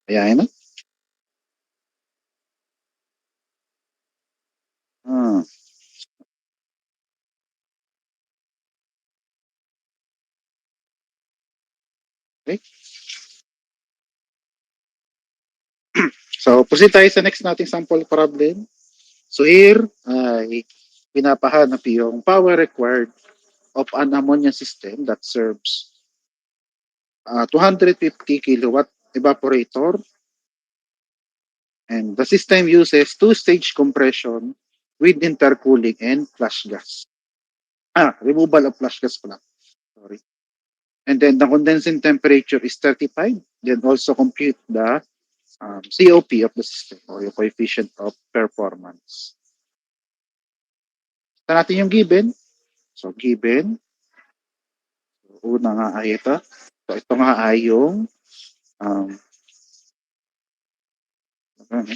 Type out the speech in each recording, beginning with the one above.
Ayan na. Ah, okay. So, proceed tayo sa next nating sample problem. So, here ay pinapahanap yung power required of an ammonia system that serves 250 kilowatt evaporator, and the system uses two-stage compression with intercooling and flash gas. Removal of flash gas pala. Sorry. And then the condensing temperature is 35. Then also compute the COP of the system or yung coefficient of performance. Ito natin yung given. So given, una nga ay ito. So ito nga ay yung um, ano,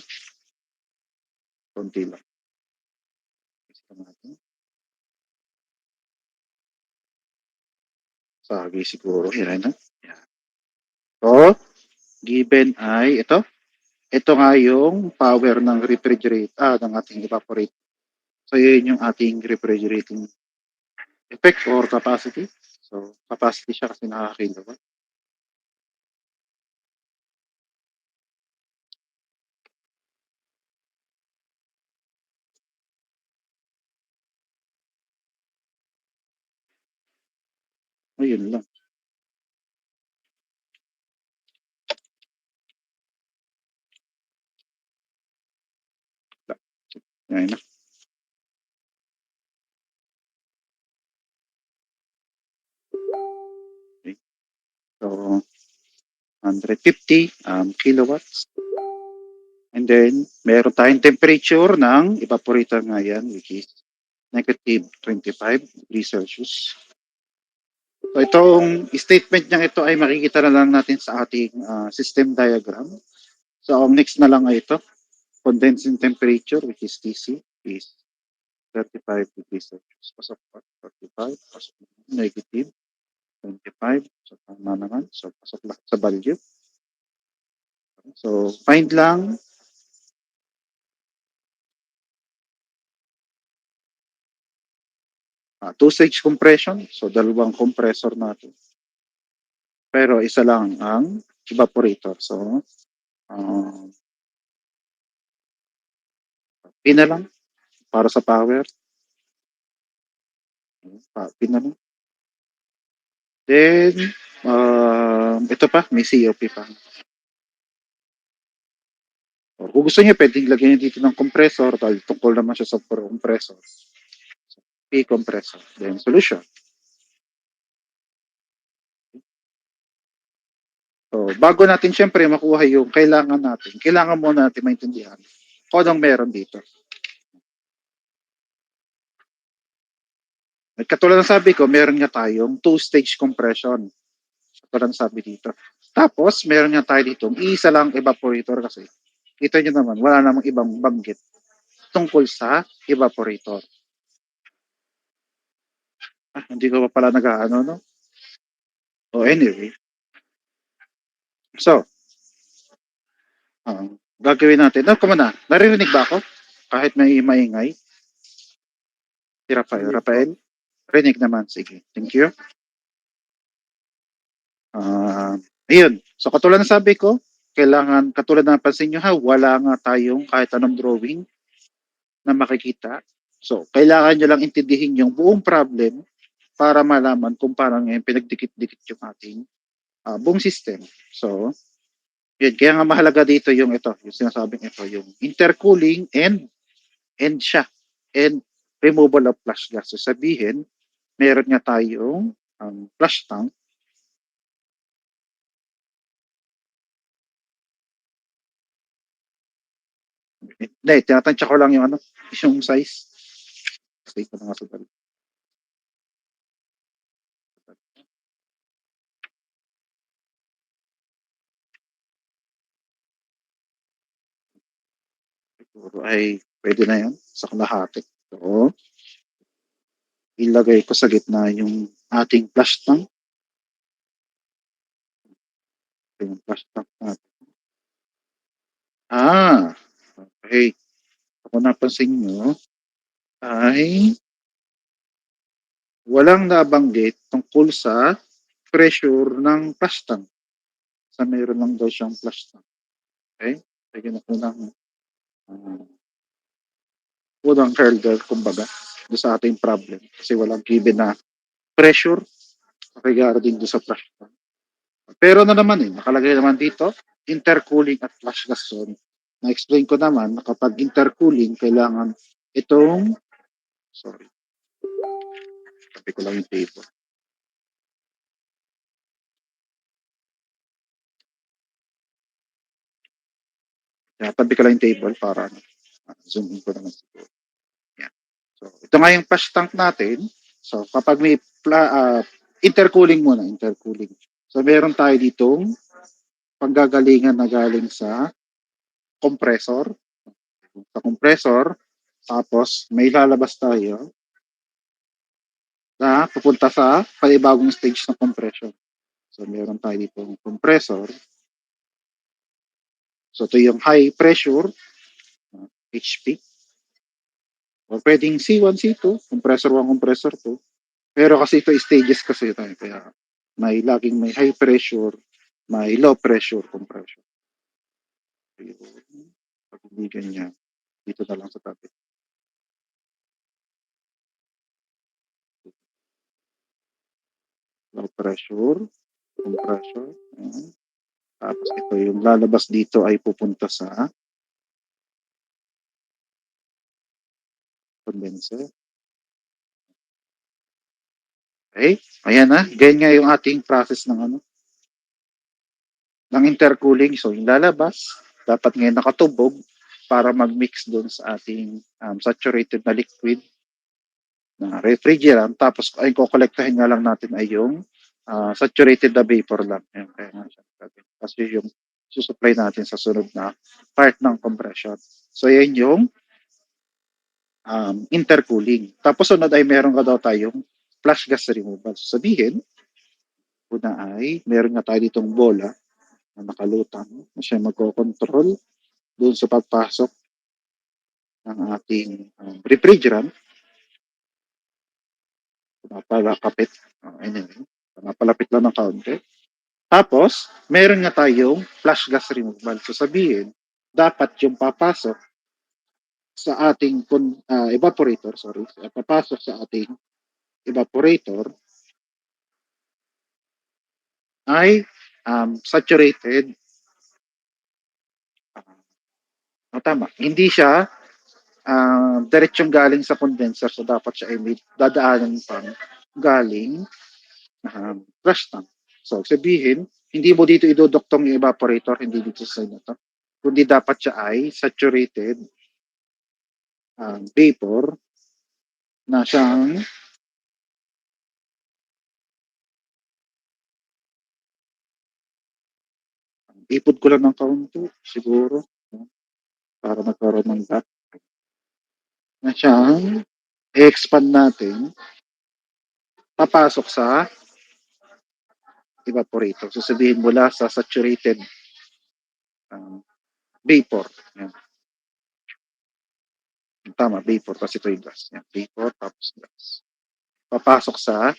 konti lang. Ito natin. Sabi siguro, yan na. Yan. So, given ay ito. Ito nga yung power ng ng ating evaporator. So, yun yung ating refrigerating effect or capacity. So, capacity siya kasi nakakakilowatt. Ayun lang. Yan na. Okay. So, 150 kilowatts. And then, meron tayong temperature ng evaporator nga yan, which is negative 25 degrees Celsius. So, itong statement niya ito ay makikita na lang natin sa ating system diagram. So, ang next na lang ay ito, condensing temperature, which is TC, is 35 degrees Celsius. Pasok pa, 35, pasok negative 25. So, tama naman. So, pasok lahat sa value. So, find lang two-stage compression. So, dalawang compressor natin. Pero isa lang ang evaporator. So, P na lang para sa power. P na lang. Then, ito pa, may COP pa. O, kung gusto niyo, pwedeng lagyan niyo dito ng compressor dahil tungkol naman siya sa compressor. So, P compressor. Then, solution. So, bago natin syempre makuha yung kailangan natin, kailangan muna natin maintindihan kung anong meron dito. At katulad ng sabi ko, meron nga tayong two-stage compression. Katulad ng sabi dito. Tapos, meron nga tayo dito, isa lang evaporator kasi. Kita nyo naman, wala namang ibang banggit tungkol sa evaporator. Hindi ko pa pala nag-ano, no? So, anyway. So, gagawin natin. No, come na. Naririnig ba ako? Kahit may maingay? Si Rafael? Rinig naman. Sige. Thank you. Ayun. So, katulad ng sabi ko, kailangan, katulad na napansin nyo ha, wala nga tayong kahit anong drawing na makikita. So, kailangan nyo lang intindihin yung buong problem para malaman kung paano ngayon pinagdikit-dikit yung ating buong system. So, yun. Kaya nga mahalaga dito yung ito, yung sinasabing ito, yung intercooling and siya, and removal of flash gas. So, sabihin, meron nga tayong flash tank. Hindi, tinatansya ko lang yung ano, yung size. Stay ko na nga sa dali. Siguro ay pwede na yan sa kalahati. So, ilagay ko sa gitna yung ating flash tank. Yung flash tank natin. Ah, okay. Kung napansin niyo ay walang nabanggit tungkol sa pressure ng flash tank. Sa meron lang daw siyang flash tank. Okay? Lagyan ako ng uh, unang hurdle, kumbaga, doon sa ating problem. Kasi walang given na pressure regarding doon sa flash tank. Pero na naman nakalagay naman dito, intercooling at flash gas zone. Na-explain ko naman na kapag intercooling, kailangan itong, sorry, sabi ko lang yung table. Tabi ko lang yung table para zoom in ko naman siguro. Yan. So, ito nga yung flash tank natin. So, kapag may intercooling muna, intercooling. So, meron tayo ditong panggagalingan na galing sa compressor. Sa compressor, tapos may lalabas tayo na pupunta sa panibagong stage ng compression. So, meron tayo ditong compressor. So, ito yung high pressure, HP. O pwedeng C1, C2, compressor 1, compressor 2. Pero kasi ito stages kasi tayo. Kaya may laging may high pressure, may low pressure compression. Pag hindi ganyan, dito na lang sa tabi. Low pressure, compression. Ayan. Tapos ito yung lalabas dito ay pupunta sa condenser. Okay? Ayan na. Ganyan nga yung ating process ng ng intercooling. So, yung lalabas, dapat ngayon nakatubog para mag-mix doon sa ating saturated na liquid na refrigerant. Tapos, ay kukolektahin nga lang natin ay yung saturated na vapor lang. Ayan, kaya nga siya. Kasi yung susupply natin sa sunod na part ng compression. So, yan yung intercooling. Tapos, sunod ay meron ka daw tayong flash gas removal. So, sabihin, una ay meron nga tayo ditong bola na nakalutang na siya magkocontrol doon sa pagpasok ng ating refrigerant. Pumapalapit. Anyway, pumapalapit lang ng kaunti. Tapos, meron nga tayong flash gas removal. So sabihin, dapat yung papasok sa ating evaporator, sorry, papasok sa ating evaporator ay saturated. Tama. Hindi siya diretsong galing sa condenser. So dapat siya ay may dadaanan pang galing flash tank. So sabihin, hindi mo dito idodoktong yung evaporator, hindi dito sa inyo to. Kundi dapat siya ay saturated vapor na siyang ipod ko lang ng kaunti siguro para magkaroon ng gap na siyang i-expand natin papasok sa evaporator. So sabihin mula sa saturated vapor. Yan. Tama, vapor kasi ito yung gas. Yan, vapor tapos gas. Papasok sa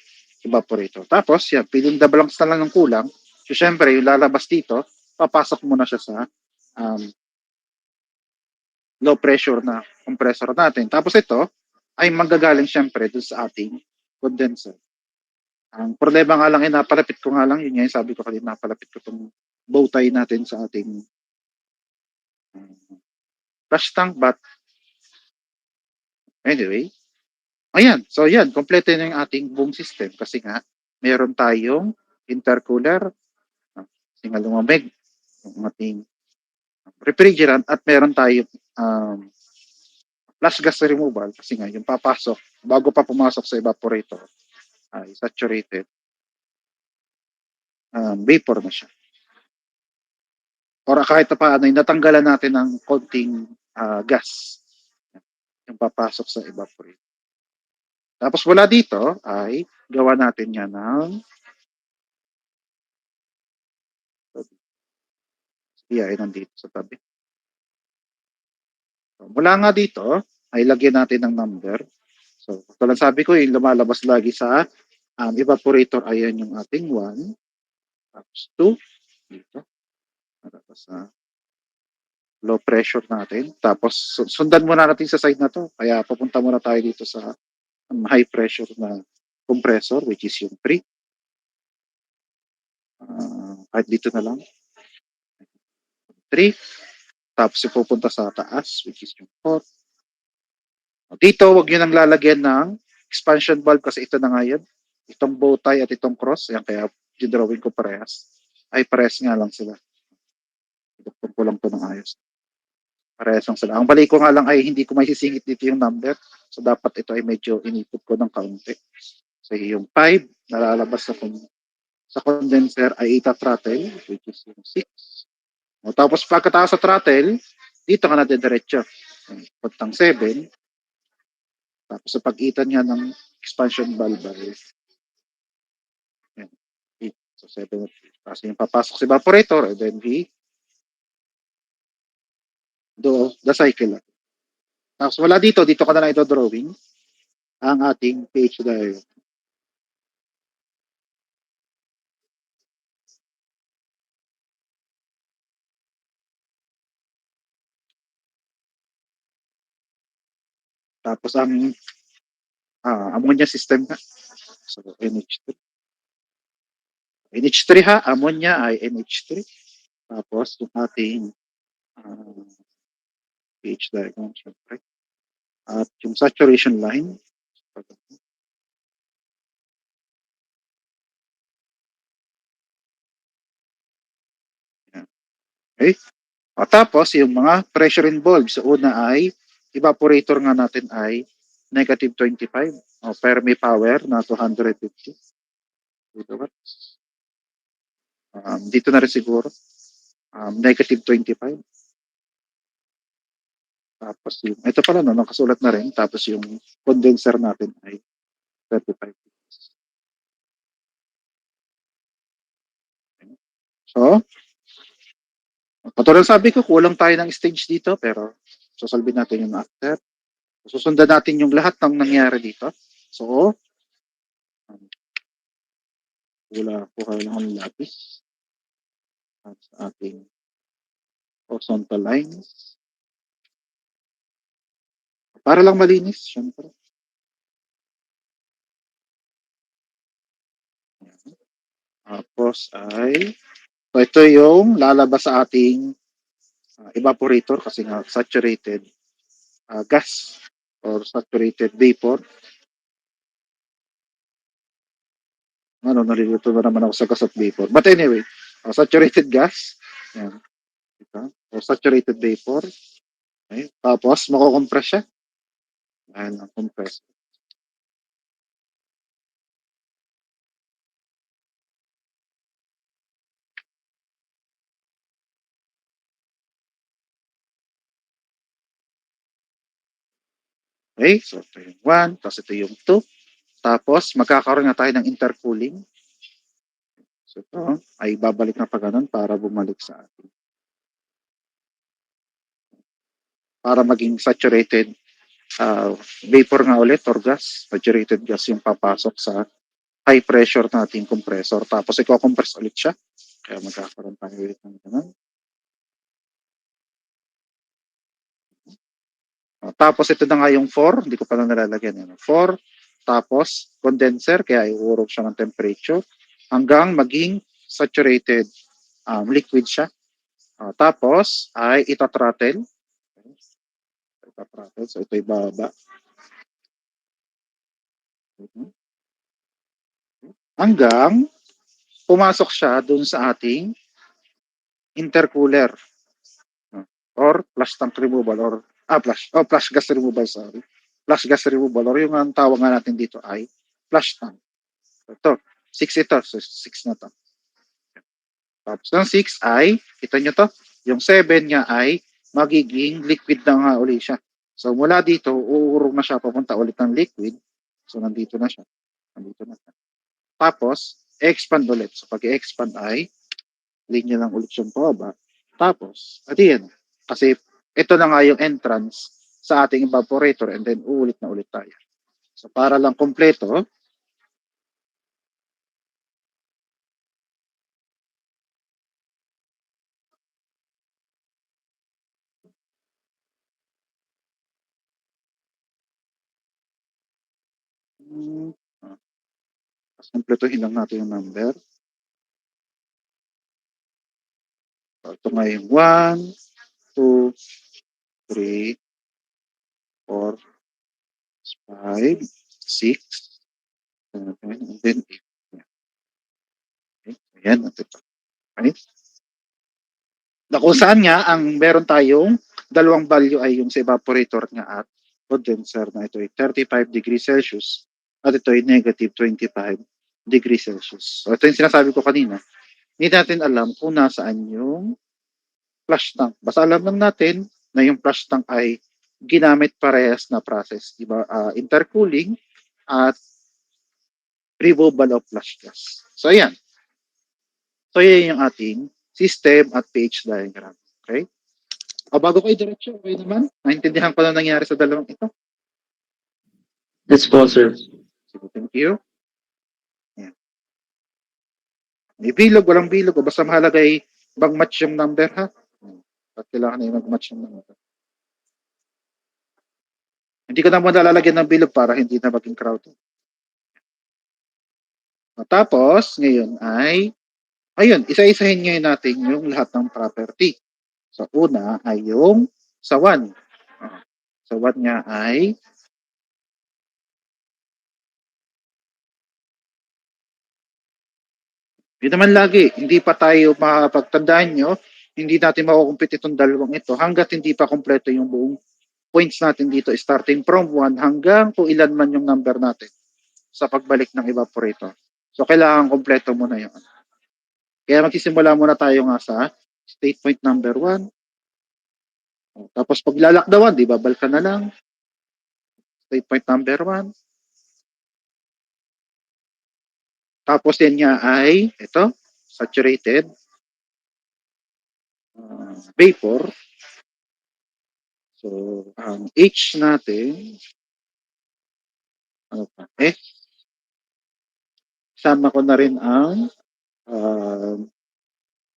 evaporator. Tapos, yan, piling double na lang ng kulang. So, syempre, yung lalabas dito, papasok muna siya sa um, low pressure na compressor natin. Tapos ito, ay manggagaling syempre dun sa ating condenser. Ang problema nga lang ay napalapit ko nga lang, yun nga yung sabi ko kanina, napalapit ko itong bow tie natin sa ating um, flash tank. But anyway, ayan. So yan, kompleto na yung ating buong system kasi nga meron tayong intercooler, kasi nga lumamig yung ating refrigerant at meron tayong flash gas removal kasi nga yung papasok bago pa pumasok sa evaporator ay saturated vapor na siya. Or kahit na paano, natanggalan natin ng konting gas yung papasok sa evaporator. Tapos wala dito ay gawa natin yan ng ay nandito sa tabi. Mula nga dito, ay lagyan natin ng number. So, tulad sabi ko, yung lumalabas lagi sa evaporator, ayan yung ating 1, tapos 2, dito, tapos sa low pressure natin. Tapos, sundan muna natin sa side na to. Kaya papunta muna tayo dito sa high pressure na compressor, which is yung 3. Kahit dito na lang, 3. Tapos, ipupunta sa taas, which is yung 4. Dito, wag nyo nang lalagyan ng expansion valve kasi ito na nga yun. Itong bow tie at itong cross. Yan, kaya drawing ko parehas. Ay, parehas nga lang sila. Iduktong ko lang to ng ayos. Parehas lang sila. Ang bali ko nga lang ay hindi ko may sisingit dito yung number. So, dapat ito ay medyo inipot ko ng kaunti. So, yung 5, nalalabas sa condenser ay ita-throttle, which is yung 6. O, tapos pagkataas sa throttle, dito ka na diretso. Puntang 7. Tapos sa pag-itan niya ng expansion valve ay yan, 8. So 7. Kasi yung papasok sa evaporator, and then do the cycle. Tapos wala dito ka na lang ito drawing ang ating pH diagram. Tapos ang ammonia system na. So NH3. NH3 ha, ammonia ay NH3. Tapos yung ating pH diagram, syempre. At yung saturation line. Okay? At tapos, yung mga pressure involved. So, una ay, evaporator nga natin ay negative 25. O, Fermi power na 250. Dito, dito na rin siguro. Negative 25. Tapos yung, ito pala no, nakasulat na rin. Tapos yung condenser natin ay 35. So, katulad sabi ko, kulang tayo ng stage dito, pero sasalbin natin yung after. Susundan natin yung lahat ng nangyari dito. So, wala po kayo lang ang lapis at sa ating horizontal lines. Para lang malinis, syempre. Tapos ay, so ito yung lalabas sa ating evaporator kasi nga saturated gas or saturated vapor. Ano, nalilito na naman ako sa gas at vapor. But anyway, saturated gas. Yan. Ito. O saturated vapor. Okay. Tapos, makukompress siya. Ayan, ang compress. Okay, so ito yung 1, tapos ito yung 2. Tapos, magkakaroon na tayo ng intercooling. So ito ay babalik na pa ganun para bumalik sa atin. Para maging saturated vapor nga ulit or gas. Saturated gas yung papasok sa high pressure nating compressor. Tapos i-compress ulit siya. Kaya magkakaroon tayo ulit ng ganun. Tapos ito na nga yung 4. Hindi ko pa na nalalagyan. 4. Tapos condenser. Kaya iurog siya ng temperature. Hanggang maging saturated liquid siya. Tapos ay ita-throttle. So ito ibaba. Hanggang pumasok siya dun sa ating intercooler or flush tank removal or flush gas removal, sorry. Flush gas removal or yung ang tawag nga natin dito ay flush tank. Ito, 6 ito. So 6 na to. Tapos ng 6 ay, kita nyo to, yung 7 niya ay magiging liquid na nga ulit siya. So mula dito, uurong na siya papunta ulit ng liquid. So nandito na siya. Nandito na siya. Tapos, expand ulit. So pag-expand ay, linya lang ulit yung pababa. Tapos, at yan. Kasi ito na nga yung entrance sa ating evaporator and then uulit na ulit tayo. So para lang kompleto, hmm, ah, kumpletuhin lang natin yung number. So, ito nga yung 1, 2, 3, 4, 5, 6, 7, and then 8. Okay. Ayan, ito pa. Okay. Na kung saan nga ang meron tayong dalawang value ay yung sa evaporator nga at condenser na ito ay 35 degrees Celsius at ito ay negative 25 degrees Celsius. So ito yung sinasabi ko kanina. Hindi natin alam kung nasaan yung flush tank. Basta alam lang natin na yung flush tank ay ginamit parehas na process. Diba? Intercooling at removal of flush gas. So ayan. So yan yung ating system at pH diagram. Okay? Bago ko i-diretso, okay naman? Naintindihan ko na nangyari sa dalawang ito. Yes po, sir. Sige, thank you. Ayan. May bilog, walang bilog. O basta mahalaga ay mag-match yung number, ha? At kailangan na yung mag-match yung number. Hindi ko naman nalalagyan ng bilog para hindi na maging crowded. Tapos, ngayon ay, ayun, isa-isahin ngayon natin yung lahat ng property. So, una ay yung sa 1. Sa 1 niya ay yun naman lagi, hindi pa tayo makapagtandaan nyo, hindi natin makukumpit itong dalawang ito hanggat hindi pa kompleto yung buong points natin dito starting from 1 hanggang kung ilan man yung number natin sa pagbalik ng evaporator. So, kailangan kompleto muna yun. Kaya magsisimula muna tayo nga sa state point number 1. Tapos pag lalakdawan, di ba, balkan na lang. State point number 1. Tapos yan nga ay, ito, saturated vapor. So, ang H natin, ano pa, sama ko na rin ang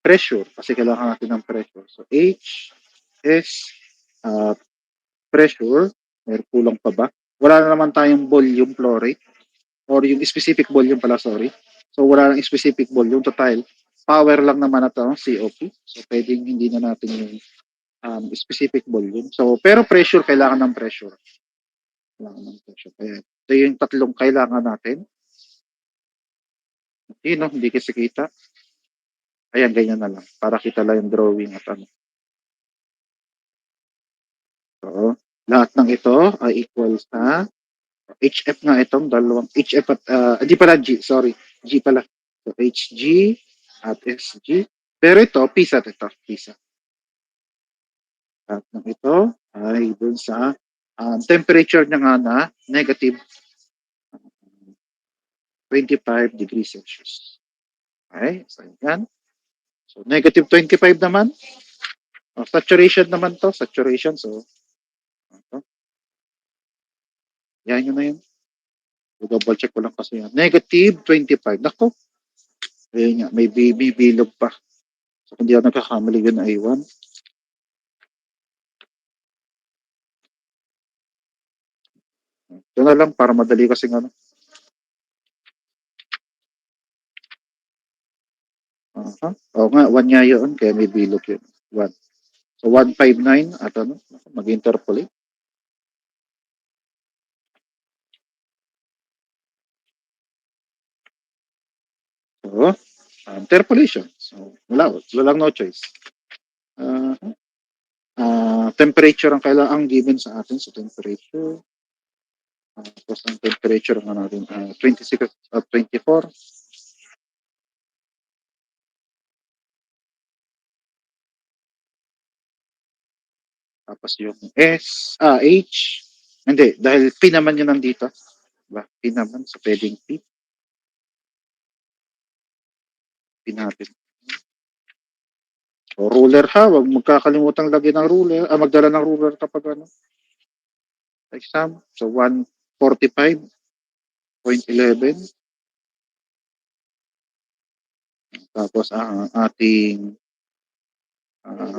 pressure kasi kailangan natin ng pressure. So, H is pressure. May kulang pa ba? Wala na naman tayong volume flow rate or yung specific volume pala, sorry. So, wala nang specific volume. Total, power lang naman na ito, COP. So, pwedeng hindi na natin yung specific volume. So, pero pressure, kailangan ng pressure. Kailangan ng pressure. Kaya, ito yung tatlong kailangan natin. Yun, no? Hindi kasi kita. Ayan, ganyan na lang. Para kita lang yung drawing at ano. So, lahat ng ito ay equal sa HF nga itong dalawang HF at di pala G, sorry. G pala. So, HG at SG. Pero ito, PISA ito. PISA. Lahat ng ito ay dun sa temperature niya nga na negative 25 degrees Celsius. Okay, so yan. So, negative 25 naman. Saturation naman to, saturation. So, ito. Yan yun na yun. Double check ko lang kasi yan. Negative 25. Nako. Ayun nga, may bilog pa. So, kung di ako nagkakamali yun ay 1. Ito na lang para madali kasi ano. Oo nga, 1 nga yun. Kaya may bilog yun. 1. So, 159 at ano, mag-interpolate. So, interpolation. So, walang no choice. Temperature ang kailangan ang given sa atin sa temperature. Tapos ang temperature ng natin 26 at 24. Tapos yung H. Hindi, dahil P naman yun nandito. Diba? P naman, so pwedeng P. P natin. O ruler ha, wag magkakalimutang lagyan ng ruler, magdala ng ruler kapag ano, exam. So 145.11. Tapos ang ating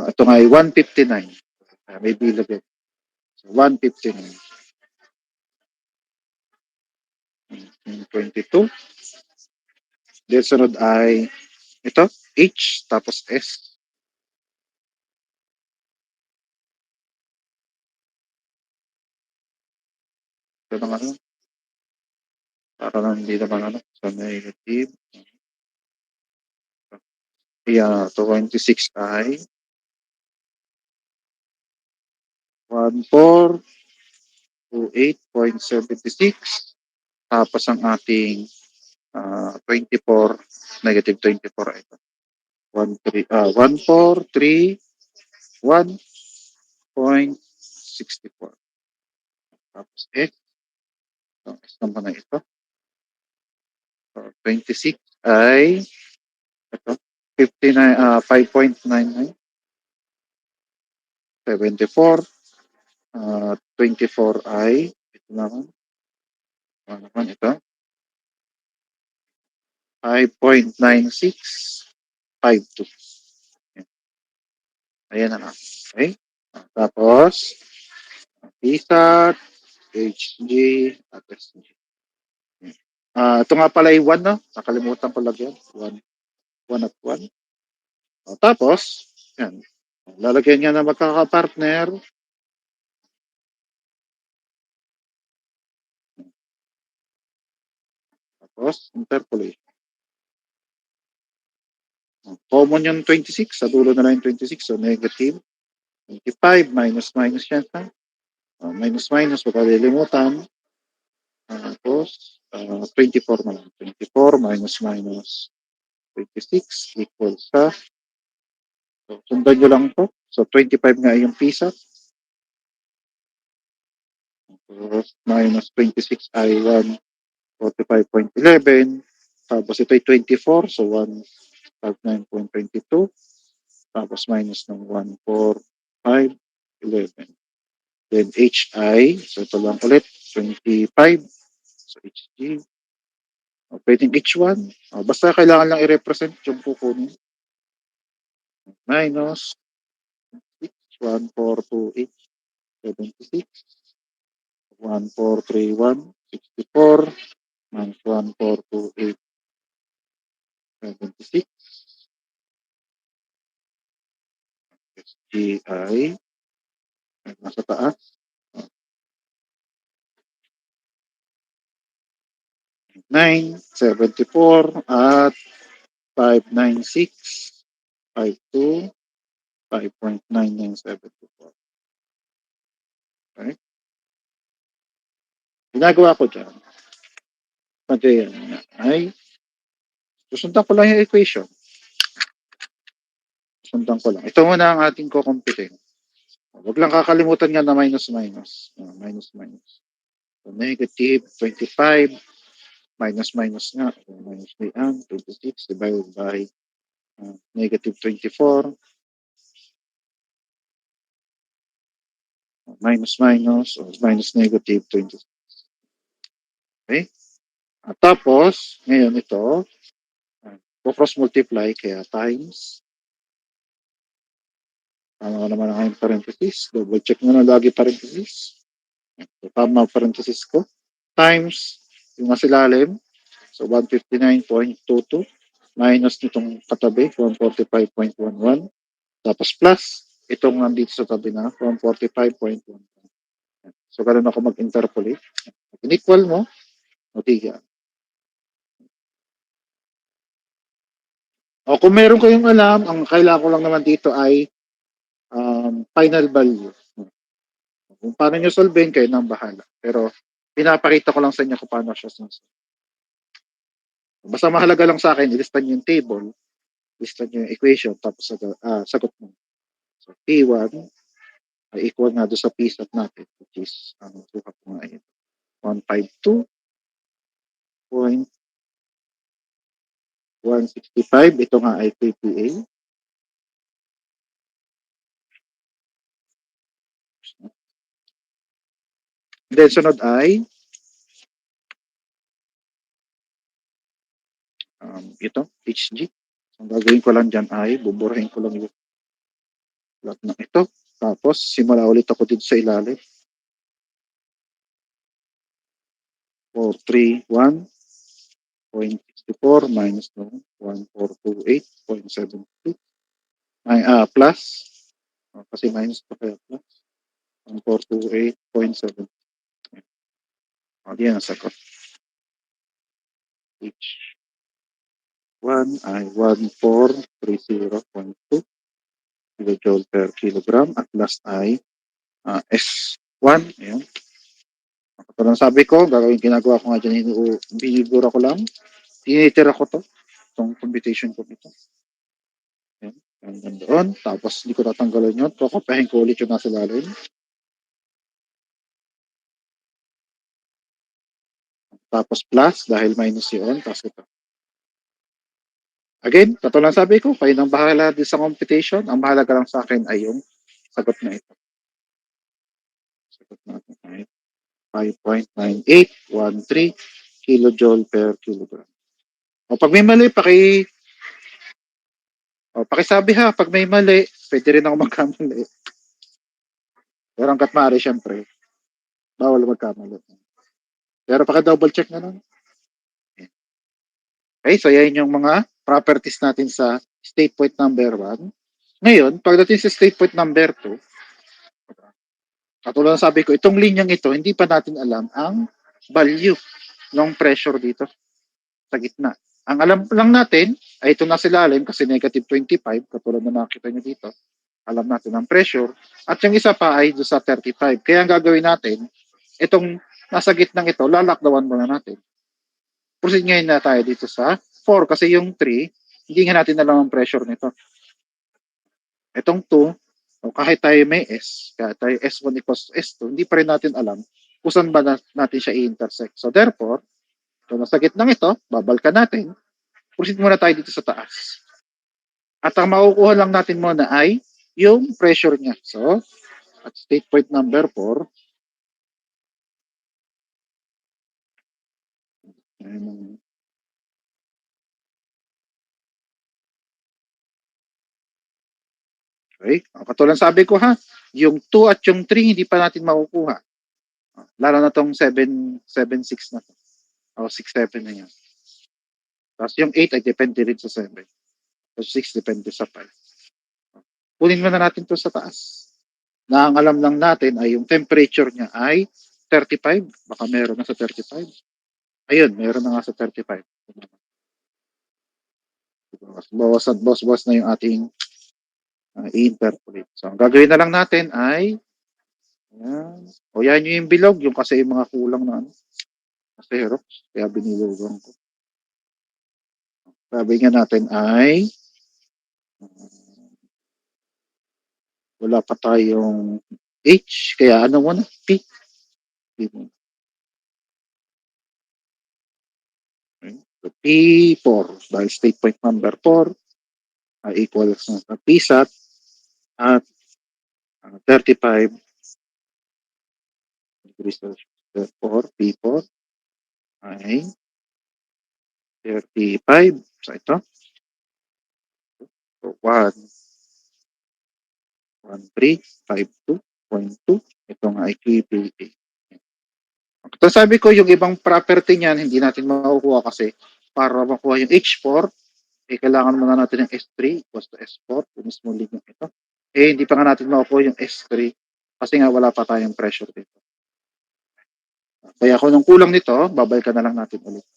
ito nga ay 159. May bilag yan. So 159. 22. Then sunod ay ito, H tapos S. Ito naman ano, para lang hindi naman ano, sa negative. Yeah, 26 ay 1428.76. Tapos ang ating 24, negative 24 ay ito. 1431.64. Tapos X, so, X naman na ito. So, 26 ay ito, 59, 5.99, 74, 24 ay ito naman, ano naman ito, 5.9652. Ayan na nga. Okay? Tapos, PSAT, HG, at SG. Ito nga pala ay 1, no? Nakalimutan ko lagyan. 1, 1 at 1. Tapos, yan. Lalagyan niya na magkakapartner. Tapos, interpolate. Common yung 26. Sa dulo na lang yung 26. So, negative. 25 minus minus yan. Ha? Minus minus. Huwag kalilimutan. Tapos, 24 na lang. 24 minus minus 26 equals sa, so, sundan nyo lang to. So, 25 nga yung PISA. Tapos, minus 26 ay 145.11. Tapos, ito ay 24. So, 159.22. Tapos, minus ng 145.11. Then, HI. So, ito lang ulit. 25. So, HG. Pwedeng H1. Basta kailangan lang i-represent yung kukunin. Minus 1428.76, 1431.64, minus 1428.76, SGI, nasa taas, 974 at 596.52, 5.9974. Okay? Ginagawa ko dyan, pati yan ay susundan ko lang yung equation. Sundan ko lang. Ito muna ang ating kukumpitin. Huwag lang kakalimutan nga na minus minus. Minus minus. So, negative 25 minus minus nga. So, minus na yan. 26 divided by negative 24. Minus minus or minus negative 26. Okay? At tapos, ngayon ito, cross multiply kaya times. Tama naman ang aking parenthesis. Double check mo na lagi parenthesis. So, tama parenthesis ko. Times yung nasa ilalim. So 159.22 minus nitong katabi 145.11 tapos plus itong nandito sa tabi na 145.11. So ganun ako mag-interpolate. In-equal mo, notiga. O kung meron kayong alam, ang kailangan ko lang naman dito ay final value. Kung paano nyo solvein, kayo nang bahala. Pero pinapakita ko lang sa inyo kung paano siya sinsolve. Basta mahalaga lang sa akin, ilista nyo yung table, ilista nyo yung equation, tapos sagot mo. So P1 ay equal nga doon sa PSAT natin, which is, sukat ko nga yun, 152.165. Ito nga ay KPA. Then sunod ay ito, HG. Ang gagawin ko lang dyan ay buburahin ko lang yung lahat ng ito. Tapos simula ulit ako dito sa ilalim. 431.64 minus no, 1428.72 ay plus kasi minus pa kaya plus 1428.7. Diyan ang sagot. H1 ay 1430.2 kilojoule per kilogram at last ay S1. Ayan. Ito lang sabi ko, gagawin ginagawa ko nga dyan, binibura ko lang. Tinitira ko to, itong computation ko ito. Ayan. Hanggang doon. Tapos hindi ko tatanggalin yun. Kukopahin ko ulit yung nasa lalim. Tapos plus dahil minus yun. Tapos ito. Again, ito lang sabi ko, kayo nang bahala din sa computation. Ang mahalaga lang sa akin ay yung sagot na ito. Sagot natin ay 5.9813 kilojoule per kilogram. O pag may mali, pakisabi ha, pag may mali, pwede rin ako magkamali. Pero hanggat maaari, syempre, bawal magkamali. Pero paki-double check na lang. Okay, so yan yung mga properties natin sa state point number 1. Ngayon, pagdating sa state point number 2, katulad ng sabi ko, itong linyang ito, hindi pa natin alam ang value ng pressure dito sa gitna. Ang alam lang natin ay ito na sa ilalim kasi negative 25, katulad na nakita nyo dito. Alam natin ang pressure. At yung isa pa ay doon sa 35. Kaya ang gagawin natin, itong nasa gitnang ito, lalakdawan muna natin. Proceed ngayon na tayo dito sa 4 kasi yung 3, hindi nga natin alam ang pressure nito. Itong 2, kahit tayo may S, kahit tayo S1 equals to S2, hindi pa rin natin alam kung saan ba natin siya i-intersect. So therefore, kung nasa gitnang ito, babalkan natin, proceed muna tayo dito sa taas. At ang makukuha lang natin muna ay yung pressure niya. So, at state point number 4, okay, katulad sabi ko ha, yung 2 at yung 3 hindi pa natin makukuha. Lalo na tong 7.6 na to. O 6.7 na yan. Tapos yung 8 ay depende rin sa 7. Tapos 6 depende sa 5. Kunin muna natin to sa taas. Na ang alam lang natin ay yung temperature niya ay 35. Baka meron na sa 35. Ayun, meron na nga sa 35. Bawas na yung ating i-interpolate. So, ang gagawin na lang natin ay yan. O yan yung bilog, yung kasi yung mga kulang na ano. Kasi Xerox, kaya binilugan ko. Sabi nga natin ay wala pa tayong H, kaya ano muna? P. P muna. Okay. So, P4, dahil state point number 4 equals PSAT at 35 degrees Celsius. Therefore, P4 ay 35. So, ito. So, 11352.2. Ito nga ay QPA. So, sabi ko, yung ibang property niyan, hindi natin makukuha kasi para makuha yung H4, kailangan muna natin yung S3 equals to S4, yung mismo linya ito. Hindi pa nga natin makukuha yung S3 kasi nga wala pa tayong pressure dito. Kaya kung nung kulang nito, babalikan na lang natin ulit.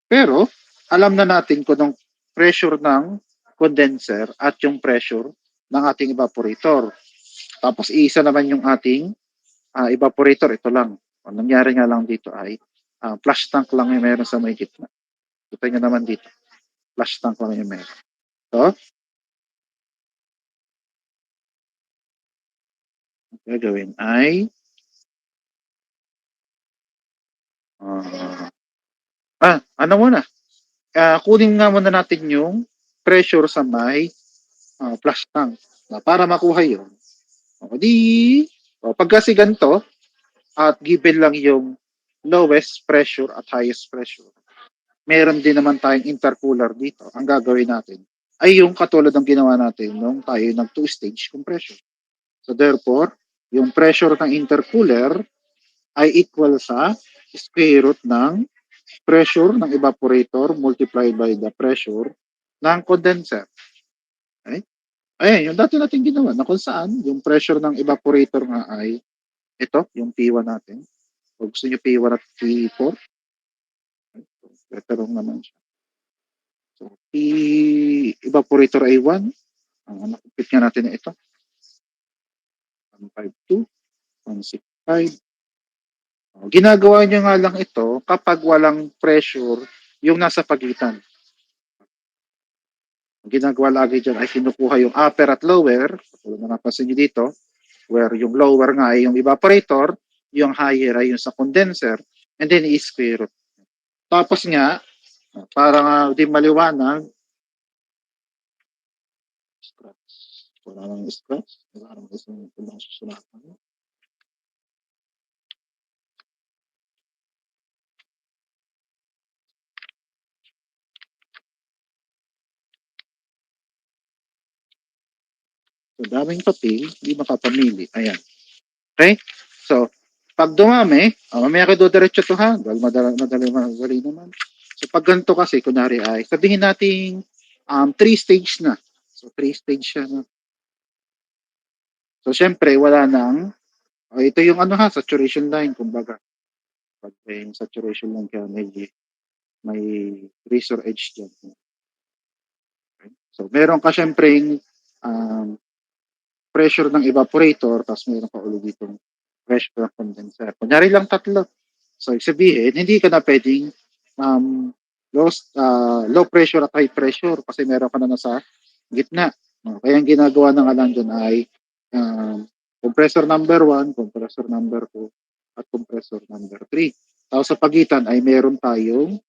Pero, alam na natin kung nung pressure ng condenser at yung pressure ng ating evaporator. Tapos, iisa naman yung ating evaporator. Ito lang. Ang nangyari nga lang dito ay flush tank lang yung meron sa may gitna. Ito nyo naman dito. Flush tank lang yung meron. So, gagawin ay ano muna? Kunin nga muna natin yung pressure sa may flush tank. Para makuha yun. O di, So, pag kasi ganito, at given lang yung lowest pressure at highest pressure, meron din naman tayong intercooler dito. Ang gagawin natin ay yung katulad ng ginawa natin nung tayo nag two-stage compression. So therefore, yung pressure ng intercooler ay equal sa square root ng pressure ng evaporator multiplied by the pressure ng condenser. Okay? Ayan, yung dati natin ginawa na kung saan yung pressure ng evaporator nga ay ito, yung P1 natin. Kung gusto nyo P1 at P4, better naman siya. So, P evaporator ay 1. Nakupit nga natin na ito. 152, 165. Ginagawa nyo nga lang ito kapag walang pressure yung nasa pagitan. Ang ginagawa lagi dyan ay kinukuha yung upper at lower. Tulad na napansin nyo dito, where yung lower nga ay yung evaporator, yung higher ay yung sa condenser, and then i-square root. Tapos nga, para nga di maliwanag, scratch. Wala nang scratch. Wala nang isang susulatan. So, daming papel, hindi makapamili. Ayan. Okay? So, pag dumami, mamaya ko diretso to ha. Dahil madali naman. So, pag ganito kasi, kunwari ay, sabihin natin 3-stage na. So, 3-stage siya na. So, syempre, wala nang, ito yung ano ha, saturation line, kumbaga. Pag may saturation line ka, may razor edge dyan. Okay? So, meron ka syempre pressure ng evaporator, tapos meron pa ulit ditong pressure ng condenser. Kunyari lang tatlo. So, sabihin, hindi ka na pwedeng low pressure at high pressure kasi meron ka na nasa gitna. Kaya ang ginagawa ng alam dyan ay compressor number 1, compressor number 2, at compressor number 3. Tapos sa pagitan ay meron tayong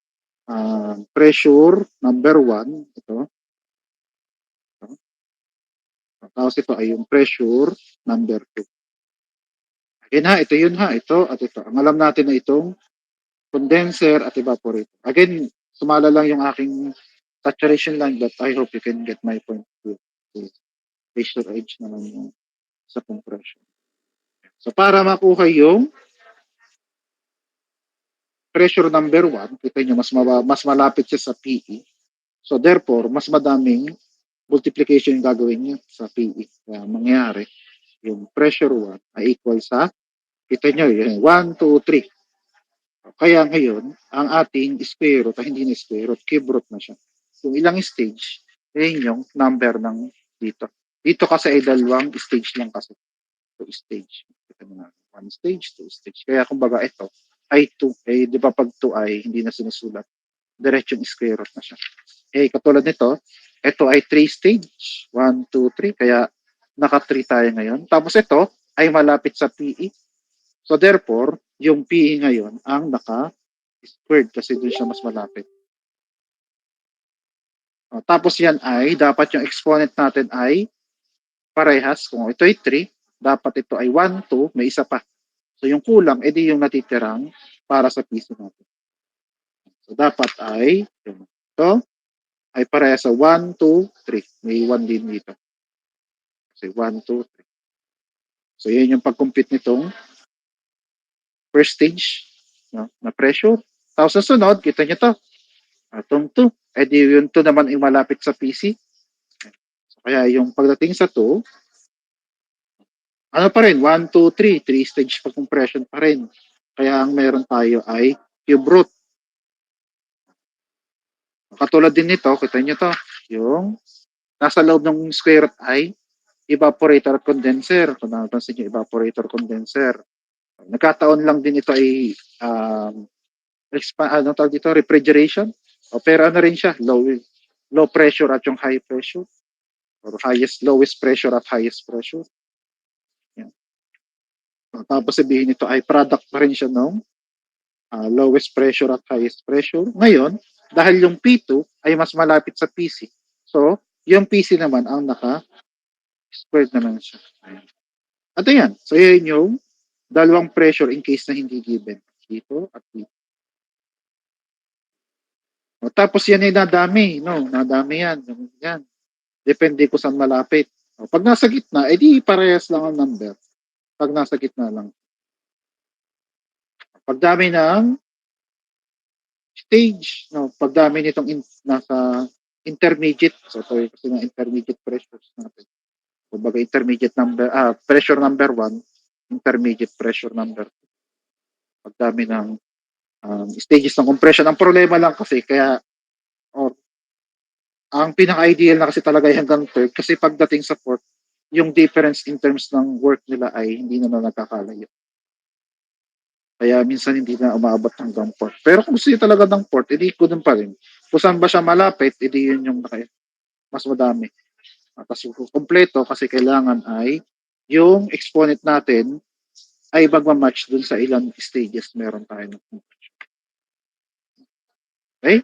pressure number 1, ito. Tapos ito ay yung pressure number 2. Again ha, ito yun ha, ito at ito. Ang alam natin na itong condenser at evaporator. Again, sumala lang yung aking saturation line, but I hope you can get my point of view. Pressure edge naman yung sa compression. So para makuha yung pressure number 1, kita nyo mas malapit siya sa PE. So therefore, mas madaming multiplication yung gagawin niya sa PE. Kaya mangyari, yung pressure 1 ay equal sa, kita nyo, 1, 2, 3. Kaya ngayon, ang ating square root, hindi na square root, cube root na siya. Kung ilang stage, yun yung number ng dito. Dito kasi ay dalawang stage lang kasi. 2 stage. Kita mo na, 1 stage, 2 stage. Kaya kumbaga ito ay 2. Eh, di ba pag 2 ay hindi na sinusulat. Diretsong square root na siya. Eh, katulad nito, ito ay 3 stage. 1, 2, 3. Kaya naka 3 tayo ngayon. Tapos ito ay malapit sa PE. So therefore, yung PE ngayon ang naka-squared kasi doon siya mas malapit. Tapos yan ay, dapat yung exponent natin ay parehas. Kung ito ay 3, dapat ito ay 1, 2, may isa pa. So yung kulang, edi yung natitirang para sa piso natin. So dapat ay, ito ay parehas sa 1, 2, 3. May 1 din dito. Kasi 1, 2, 3. So yan yung pag-compute nitong first stage na pressure. Tapos sa sunod, kita nyo to. Itong 2. Edi yung 2 naman ay malapit sa PC. So, kaya yung pagdating sa 2, ano pa rin, 1, 2, 3. 3 stage pa compression pa rin. Kaya ang meron tayo ay cube root. Katulad din nito, kita nyo to. Yung nasa loob ng square root ay evaporator condenser. Kung napansin nyo, evaporator condenser. Nagkataon lang din ito ay ano tawag dito, refrigeration. Pero ano rin siya, low pressure at yung high pressure. Or lowest pressure at highest pressure. Yan. Tapos sabihin nito ay product pa rin siya ng lowest pressure at highest pressure. Ngayon, dahil yung P2 ay mas malapit sa PC. So, yung PC naman ang naka-squared naman siya. Ayan. At ayan, so yan yung dalawang pressure in case na hindi given. Dito at dito. O, tapos yan ay nadami, no? Nadami yan. Yan. Depende ko saan malapit. O, pag nasa gitna, edi parehas lang ang number. Pag nasa gitna lang. Pagdami ng stage, no? Pagdami nitong nasa intermediate. So, ito yung kasi ng intermediate pressures natin. Kumbaga intermediate number, pressure number 1, intermediate pressure number 2. Pagdami ng stages ng compression. Ang problema lang kasi kaya or ang pinaka-ideal na kasi talaga ay hanggang third kasi pagdating sa fourth, yung difference in terms ng work nila ay hindi na nagkakalayo. Kaya minsan hindi na umaabot hanggang fourth. Pero kung gusto nyo talaga ng fourth, edi doon pa rin. Kung saan ba siya malapit, edi yun yung mas madami. Tapos kompleto kasi kailangan ay yung exponent natin ay magmamatch dun sa ilang stages meron tayo. Okay?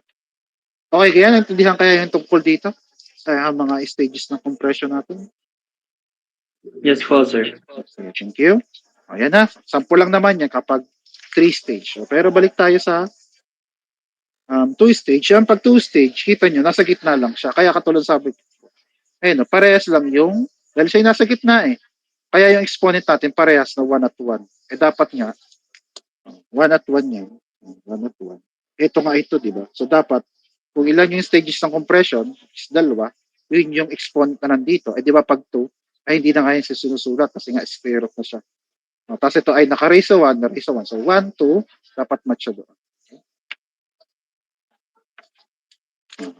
Okay, kaya naintindihan kaya yung tungkol dito sa mga stages ng compression natin? Yes po, sir. Okay, thank you. Ayan na, sample lang naman yan kapag 3 stage. Pero balik tayo sa 2 stage. Yan, pag 2 stage, kita nyo, nasa gitna lang siya. Kaya katulad sabi ko, ayun, parehas lang yung, dahil siya nasa gitna eh. Kaya yung exponent natin parehas na 1 at 1. Eh dapat nga, 1 at 1 yan. 1 at 1. Ito nga ito, di ba? So dapat, kung ilan yung stages ng compression, is dalawa, yun yung exponent na nandito. Eh di ba pag 2, ay hindi na nga yung sinusulat kasi nga square root na siya. Tapos ito ay naka-raise sa 1, na-raise sa 1. So 1, 2, dapat match siya doon.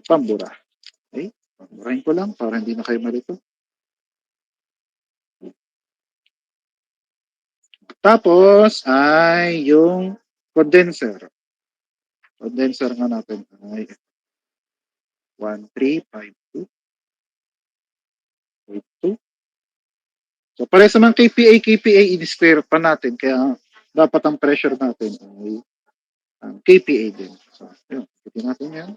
Pambura. Okay? Pamburahin ko lang para hindi na kayo malito. Tapos ay yung condenser. Condenser nga natin ay 1352. 82. So pare sa mga KPA, in-square pa natin kaya dapat ang pressure natin ay KPA din. So, yun. Ikutin natin yan.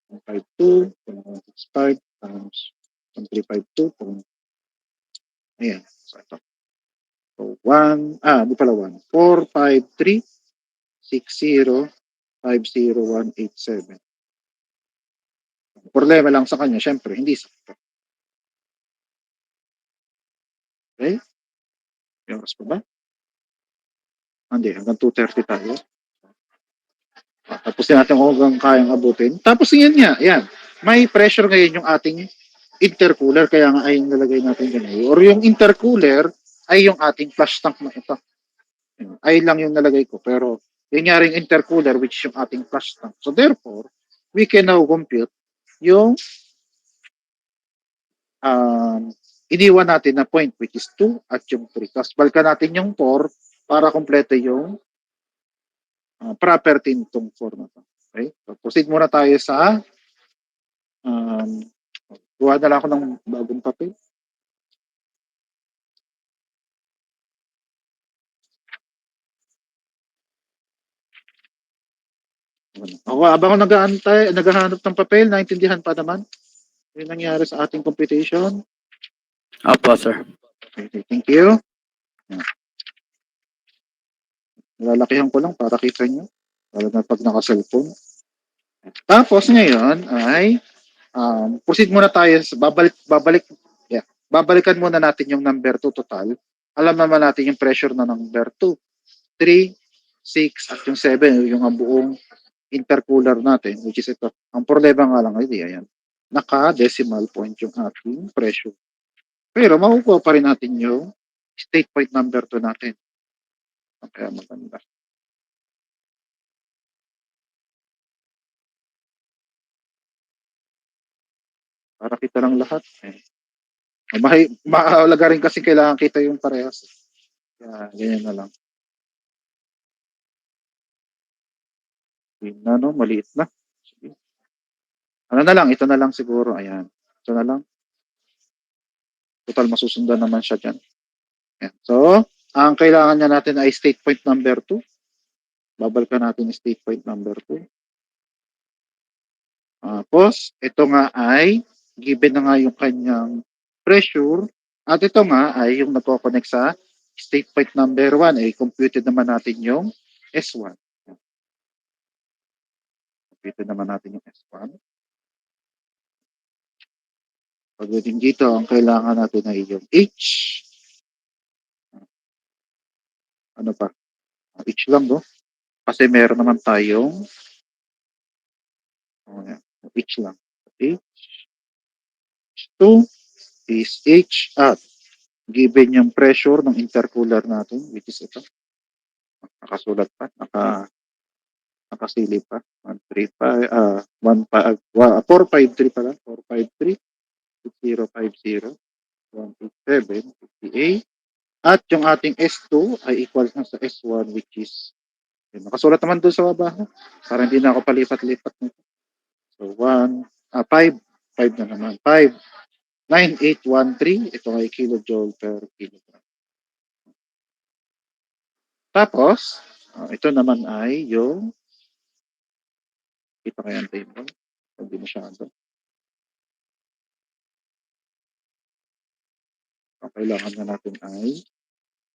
152, 165 times 1352. Ayan. So, ito. So, di pala 1. 453 60 50187. Problema lang sa kanya, syempre, hindi sakto. Okay? Yung oras pa ba? Hindi, hanggang 2:30 tayo. Tapos natin kung hanggang kayang abutin. Tapos yan nga, yan. May pressure ngayon yung ating intercooler, kaya nga ay nalagay natin ganyan. Or yung intercooler ay yung ating flush tank na ito. Ay lang yung nalagay ko, pero yun nga rin intercooler which yung ating flush tank. So therefore, we can now compute yung iniwan natin na point which is 2 at yung 3. Tapos balikan natin yung 4 para kompleto yung property nitong 4 na to. Okay? So proceed muna tayo sa gawa na lang ako ng bagong papel. Ako, abang ako naghahanap ng papel, naintindihan pa naman yung nangyari sa ating computation. Opo, sir. Okay, thank you. Nalalakihan ko lang para kita nyo. Lalo na pag naka-cellphone. Tapos ngayon ay proceed muna tayo sa babalikan muna natin yung number 2 total. Alam naman natin yung pressure na number 2, 3, 6 at yung 7 yung ang buong intercooler natin which is ito. Ang problema nga lang ay ayan. Naka-decimal point yung ating pressure. Pero makukuha pa rin natin yung state point number 2 natin. Kaya maganda. Para kita lang lahat. Mahalaga rin kasi kailangan kita yung parehas. Kaya ganyan na lang. Yun na, no? Maliit na. Sige. Ano na lang? Ito na lang siguro. Ayan. Ito na lang. Total masusundan naman siya dyan. Ayan. So, ang kailangan niya natin ay state point number 2. Babalikan natin yung state point number 2. Tapos, ito nga ay given na nga yung kanyang pressure. At ito nga ay yung nagko-connect sa state point number 1. Computed naman natin yung S1. Computed naman natin yung S1. Pagdating dito, ang kailangan natin ay yung H. Ano pa? H lang, no? Kasi meron naman tayong H lang. H2 is H at given yung pressure ng intercooler natin, which is ito. Nakasulat pa, nakasilip pa. 135, 453 pala. 453, 6050, 187, 58. At yung ating S2 ay equal na sa S1 which is nakasulat naman doon sa baba. Para hindi na ako palipat-lipat nito. So 5 na naman. 59813. Ito ay kilojoule per kilogram. Tapos, ito naman ay yung kita kaya ang table. Hindi masyado. Ang kailangan na natin ay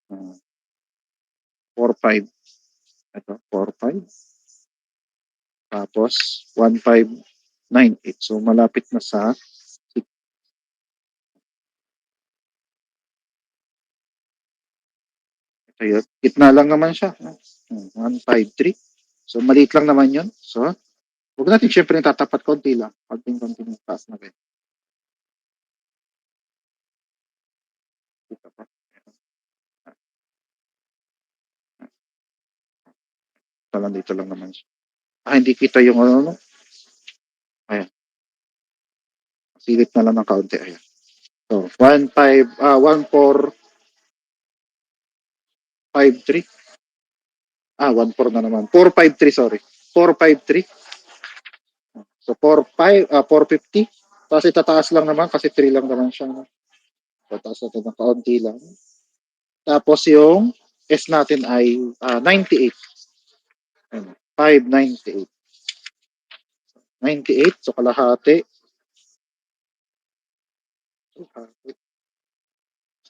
4.5. Ito, 4.5. Tapos, 1.598. So, malapit na sa 6. Ito yun. Gitna lang naman siya. 1.53. So, maliit lang naman yun. So, huwag natin syempre tatapat konti lang. Konting taas na rin. Kita pa. Talang dito lang naman siya. Hindi kita yung ano. Ayan. Silip na lang ng kaunti. Ayan. So, 1453. 14 na naman. 453, sorry. 453. So, 450. Tapos itataas lang naman kasi 3 lang naman siya. No? Tataas natin ng kaunti lang. Tapos yung S natin ay 98. 598. 98. So, kalahati.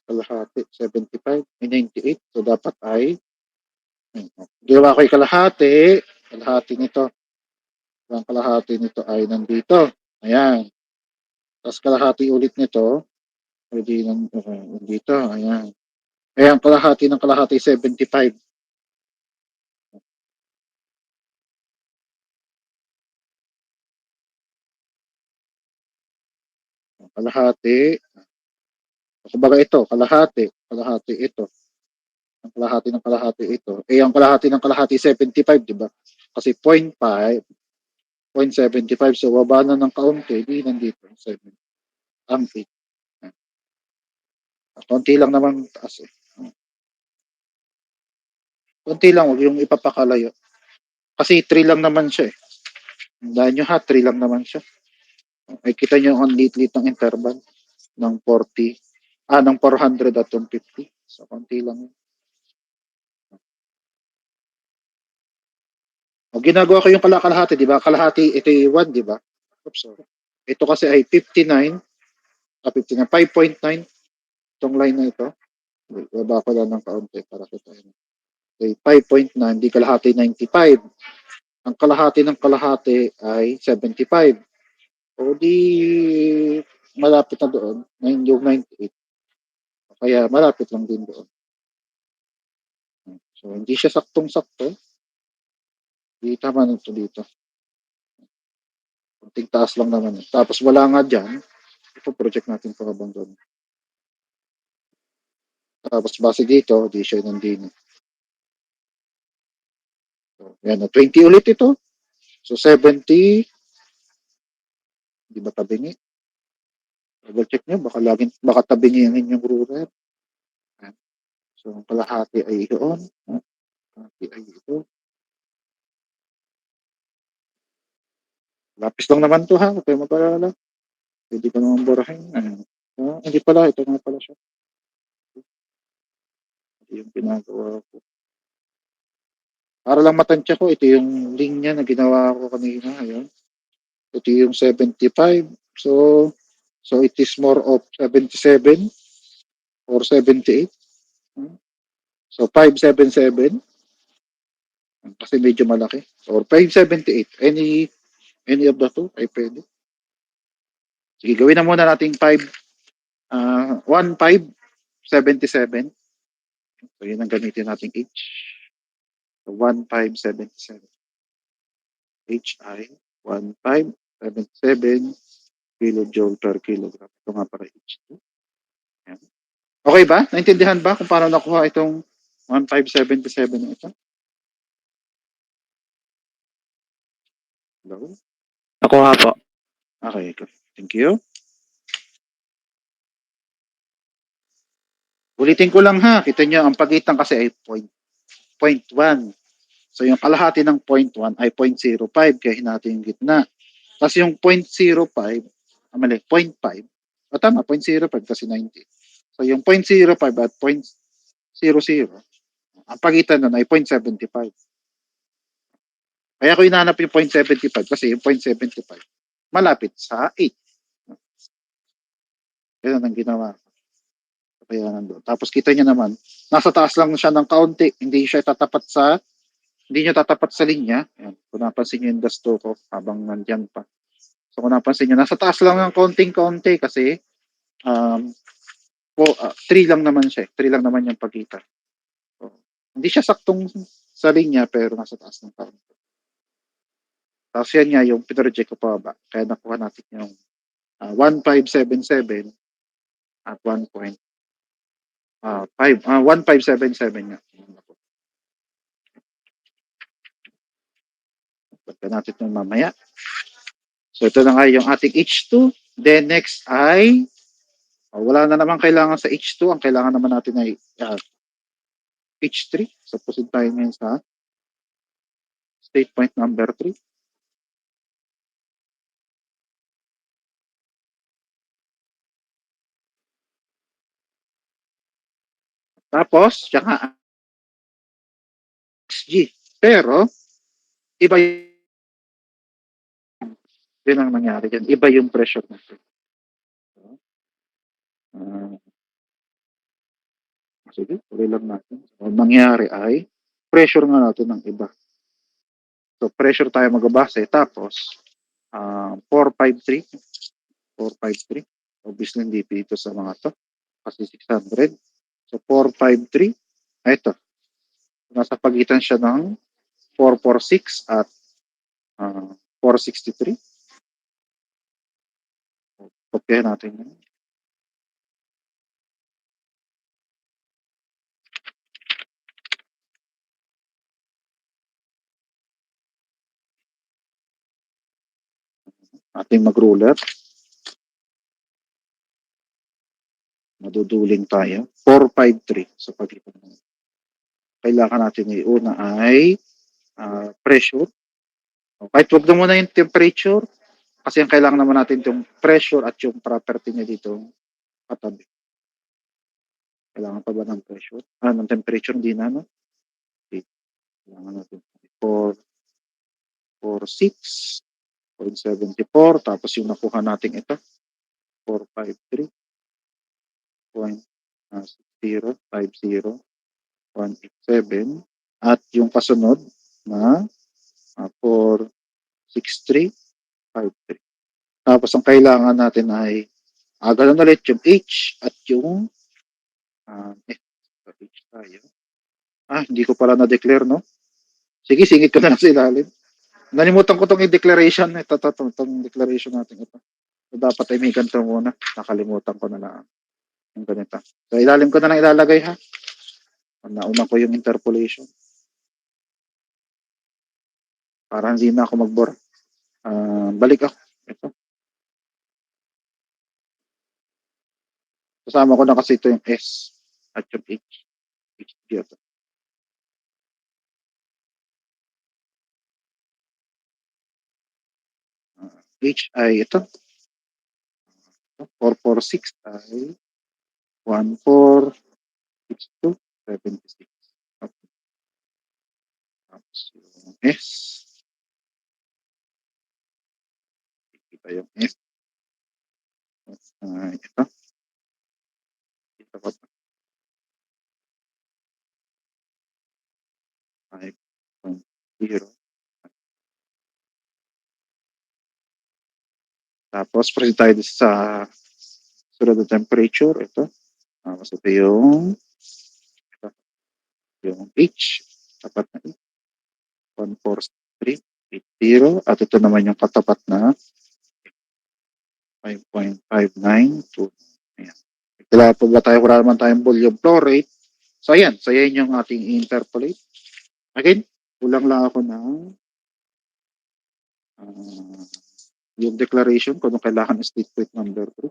Kalahati. 75. 98. So, dapat ay ginawa ko yung kalahati. Kalahati nito. Ang kalahati nito ay nandito. Ayan. Tapos kalahati ulit nito. Pwede dito. Ayan. Kaya ang kalahati ng kalahati 75. Kalahati. Kumbaga ito, kalahati ito. Ang kalahati ng kalahati ito. Ang kalahati ng kalahati 75, di ba? Kasi 0.5, 0.75. So, baba na ng kaunti. Di nandito. 7. Ang 8. Konti lang naman taas eh. Konti lang, huwag yung ipapakalayo. Kasi 3 lang naman siya eh. Dahil nyo ha, 3 lang naman siya. Ay kita nyo ang lit-lit ng interval ng 40, ng 400 at 150. So, konti lang yun. O, ginagawa ko yung kalahati, di ba? Kalahati, ito yung 1, di ba? Oops, sorry. Ito kasi ay 59, 5.9. Itong line na ito. Baba ko lang ng kaunti para kita yun. Okay, 5.9, di kalahati 95. Ang kalahati ng kalahati ay 75. O di malapit na doon, yung 98. Kaya malapit lang din doon. So, hindi siya saktong-sakto. Hindi tama nito dito. Kunting taas lang naman. Tapos wala nga dyan. Ito project natin pa habang doon. Tapos base dito, di siya nandito. So, yan, 20 ulit ito. So, 70. Di ba tabingi? Double check nyo. Baka tabingi ang inyong ruler. So, ang kalahati ay iyon. Kalahati ay ito. Lapis lang naman to ha. Huwag kayo mag-alala. Pwede ko naman burahin. Hindi pala. Ito nga pala siya. Ito yung ginagawa ko. Para lang matansya ko, ito yung linya na ginawa ko kanina. Ayun. Ito yung 75. So, So it is more of 77 or 78. So 577 kasi medyo malaki. Or 578. Any of the two ay pwede. Sige, gawin na muna nating 1577. So yun ang gamitin nating H. So 1577. HI 1577 kilojoule per kilogram. Ito nga para H2. Yan. Okay ba? Naintindihan ba kung paano nakuha itong 1577 na ito? Hello? Nakuha po. Okay, good. Thank you. Ulitin ko lang ha. Kita nyo, ang pagitan kasi ay 0.1. So yung kalahati ng 0.1 ay 0.05 kaya hinati yung gitna. Tapos yung 0.05, mali, 0.5. O tama, 0.05 kasi 90. So yung 0.05 at 0.00, ang pagitan nun ay 0.75. Kaya ko hinahanap yung 0.75 kasi yung 0.75 malapit sa 8. Ganun ang ginawa ko. Kaya nandun. Tapos kita niya naman, nasa taas lang siya ng kaunti. Hindi nyo tatapat sa linya. Ayan. Kung napansin nyo yung dasto ko habang nandyan pa. So kung napansin nyo, nasa taas lang ng konting-konti kasi 3 lang naman siya. 3 lang naman yung pagitan. So, hindi siya saktong sa linya pero nasa taas ng kaunti. Tapos yan nga yung pinroject ko pa ba. Kaya nakuha natin yung 1577 at 1577 nga. Pagka natin ito mamaya. So ito na nga yung ating H2. Then next ay wala na naman kailangan sa H2. Ang kailangan naman natin ay H3. So proceed tayo ngayon sa state point number 3. Tapos, tsaka XG. Pero, iba yun ang nangyari dyan. Iba yung pressure natin. Sige, tuloy lang natin. Ang nangyari ay, pressure nga natin ng iba. So, pressure tayo magbabase. Tapos, 453. 453. Obviously, hindi dito sa mga to. Kasi 600. So, 453. Ito. Nasa pagitan siya ng 446 at 463. Kopyahin natin yun. Ating mag-ruler. Maduduling tayo. 453 sa pagitan ng kailangan natin iuna ay pressure. Kahit wag na muna yung temperature kasi ang kailangan naman natin yung pressure at yung property niya dito katabi. Kailangan pa ba ng pressure? Ng temperature? Hindi na, no? Okay. Kailangan natin 446.74 tapos yung nakuha natin ito 453.6050.187 at yung kasunod na 463.53. Tapos ang kailangan natin ay ganun ulit yung H at yung H tayo. Hindi ko pala na-declare, no? Sige, singit ko na lang sa ilalim. Nalimutan ko itong i-declaration. Itong declaration natin ito. So, dapat ay may ganito muna. Nakalimutan ko na lang. Yung ganito. So, ilalim ko na lang ilalagay, ha? Nauna ko yung interpolation. Para hindi na ako magbor. Balik ako. Ito. Kasama ko na kasi ito yung S at yung H. H dito. H ay ito. 446 ay 1462.76. Okay. Tapos yung S. Kita yung S. Ito. Ito po. 5.0. Tapos, proceed tayo sa sunod na temperature. Ito. Tapos, ito yung H. Tapat na H. 143.80. At ito naman yung katapat na 5.592. Ayan. Kailangan po ba tayo, wala naman tayong volume flow rate. So, ayan. So, yan yung ating interpolate. Again, kulang lang ako ng yung declaration kung kailangan state point number 3.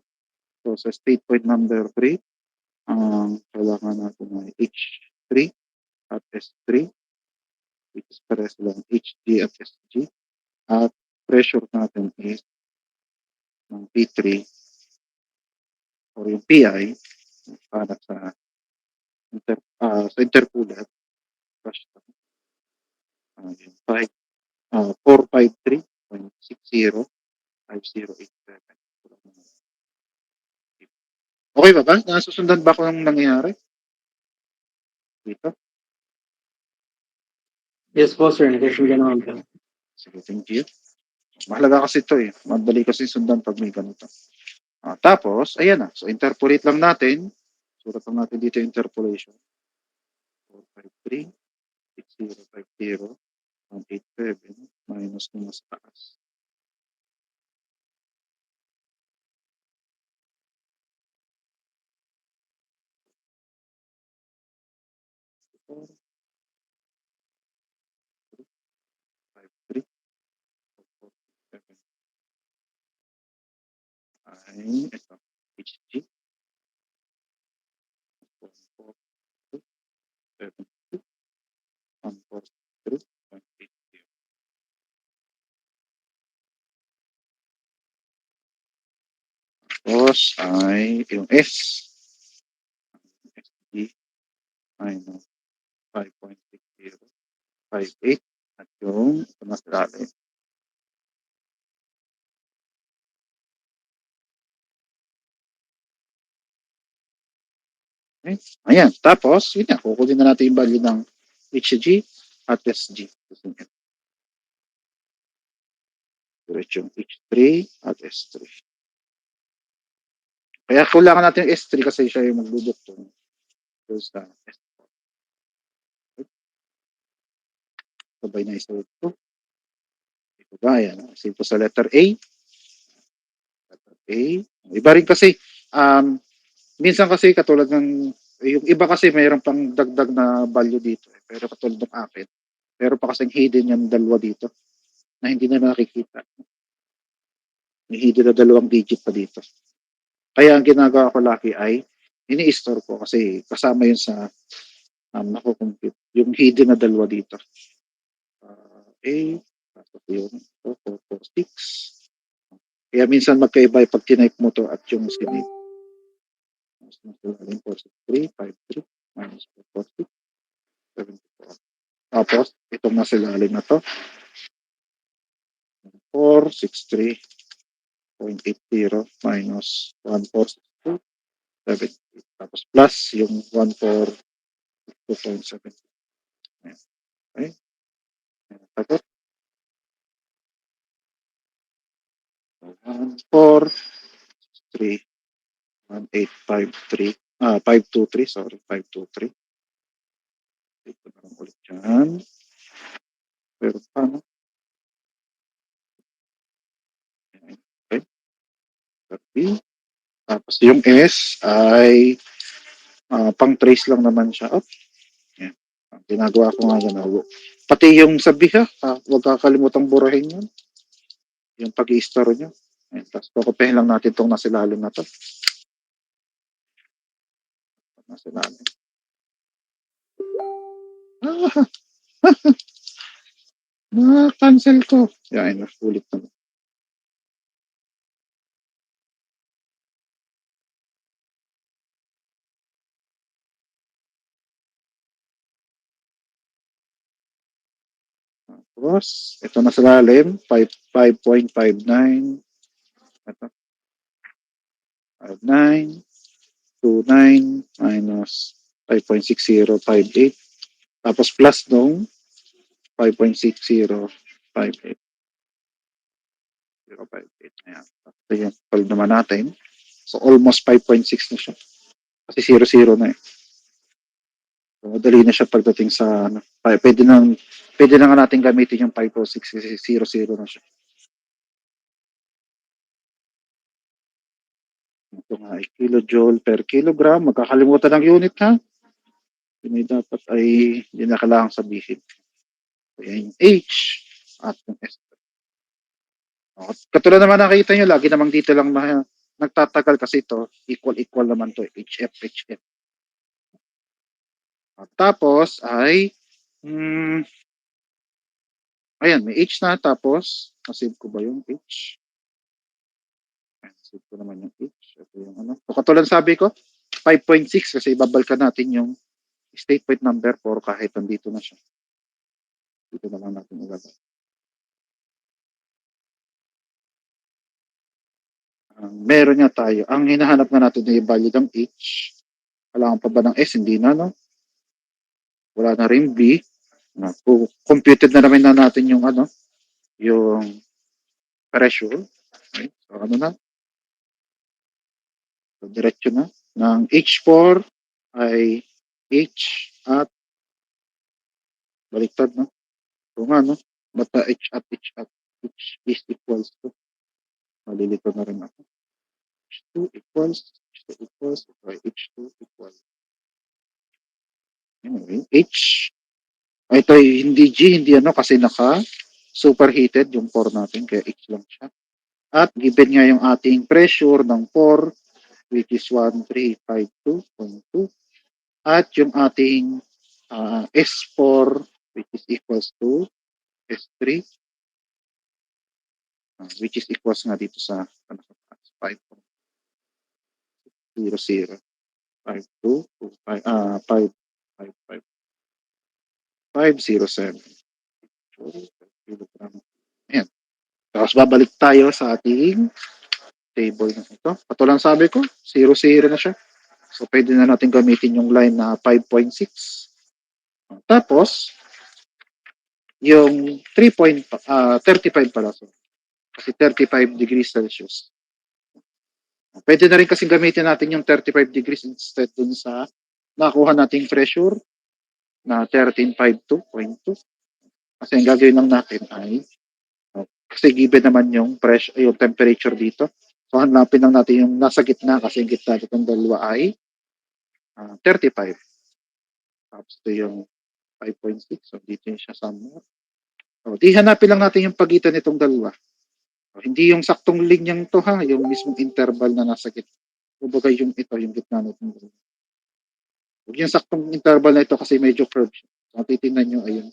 So, sa state point number 3, kailangan natin ay H3 at S3, which is pares lang HG at SG. At pressure natin is ng P3 or yung PI para sa intercooler. Yung 453.605087. Okay ba ba? Nasusundan ba ko ng nangyayari? Dito? Yes po, sir. Nakasundan naman po. Sige, thank you. Mahalaga kasi ito eh. Madali kasi sundan pag may ganito. Tapos, ayan na. So, interpolate lang natin. Surat lang natin dito yung interpolation. 453.6050.187 minus kung mas taas. Ay, ito. HG. 143.80. Tapos ay yung S. SG minus 5.6058 at yung ito na sa lalim. Okay. Ayan. Tapos, yun na. Kukunin na natin yung value ng HG at SG. Diretsong H3 at S3. Kaya kailangan natin yung S3 kasi siya yung magduduktong sa S4. Sabay na isuot ko. Ito ba? Ayan. Save ko sa letter A. Letter A. Iba rin kasi, minsan kasi katulad ng, yung iba kasi mayroon pang dagdag na value dito. Pero katulad ng akin, meron pa kasing hidden yung dalawa dito na hindi na nakikita. May hidden na 2 digit pa dito. Kaya ang ginagawa ko laki ay ini-store ko kasi kasama yun sa nakukompute. Yung hidden na 2 dito. A, tapos yung 446. Kaya minsan magkaiba pag tinype mo to at yung sinip. Mas nagkalalim 46353 minus 446. 74. Tapos, itong nasa ilalim na to, 463.80 minus 1462.70. Tapos plus yung 142.70. Okay? Tapos, 143.1853. 523, sorry, 523. Ito na lang ulit dyan. Pero paano? Okay. Tapos yung S ay pang trace lang naman siya. Oh, yan. Ginagawa ko nga yan. Pati yung sabi huwag kakalimutang burahin yun. Yung pag-i-store nyo. Ayan, tapos kukupihin lang natin itong nasa ilalim na to. Nasa ilalim. Cancel ko. Yan, ulit naman. Tapos, ito na sa lalim, 5.59. Ito. 5929 minus 5.6058. Tapos plus nung 5.6058. 058. Ayan. Ito yung solve naman natin. So almost 5.6 na siya. Kasi 0 na eh. So, madali na siya pagdating sa ano. Pwede na nga natin gamitin yung 506 kasi 0 na siya. Ito nga ay kilojoule per kilogram. Magkakalimutan ng unit ha. May dapat ay hindi na kailangang sabihin. So, yan yung H at yung S. Katulad naman nakita nyo, lagi namang dito lang nagtatagal kasi ito, equal naman to, HF. Tapos ay, ayan, may H na, tapos, nasave ko ba yung H? Nasave ko naman yung H. Ito yung ano. So, katulad sabi ko, 5.6 kasi ibabalkan natin yung statement number 4 kahit nandito na siya. Dito na lang natin ilagay. Meron nga tayo. Ang hinahanap na natin ay value ng H. Kailangan pa ba ng S? Hindi na, no? Wala na rin B. Computed na naman na natin yung ano, yung pressure. Okay? So, ano na? So, diretso na. Ng H4 ay H at baliktad, no? So nga, no? Bata H at H is equals to. Malilito na rin ako. H2 equals, okay, H2 equals. Anyway, H. Ito ay hindi G, hindi ano, kasi superheated yung 4 natin, kaya H lang siya. At given nga yung ating pressure ng 4, which is 1352.2. At yung ating S4, which is equals to S3, which is equals nga dito sa 5.00. 507. Ayan. Tapos babalik tayo sa ating table na ito. Patulang sabi ko, 0 na siya. So pwede na natin gamitin yung line na 5.6. Tapos, yung 35 pala. So, kasi 35 degrees Celsius. Pwede na rin kasi gamitin natin yung 35 degrees instead dun sa nakuha nating pressure na 1352.2. Kasi ang gagawin lang natin ay kasi given naman yung pressure, yung temperature dito. So hanapin lang natin yung nasa gitna kasi yung gitna itong dalawa ay 35. Tapos ito yung 5.6. So dito yung siya somewhere. So di hanapin lang natin yung pagitan nitong dalawa. So, hindi yung saktong linyang to ha, yung mismong interval na nasa gitna. Kumbaga yung ito, yung gitna nitong dalawa. Huwag yung saktong interval na ito kasi medyo curve siya. So titingnan nyo ayun,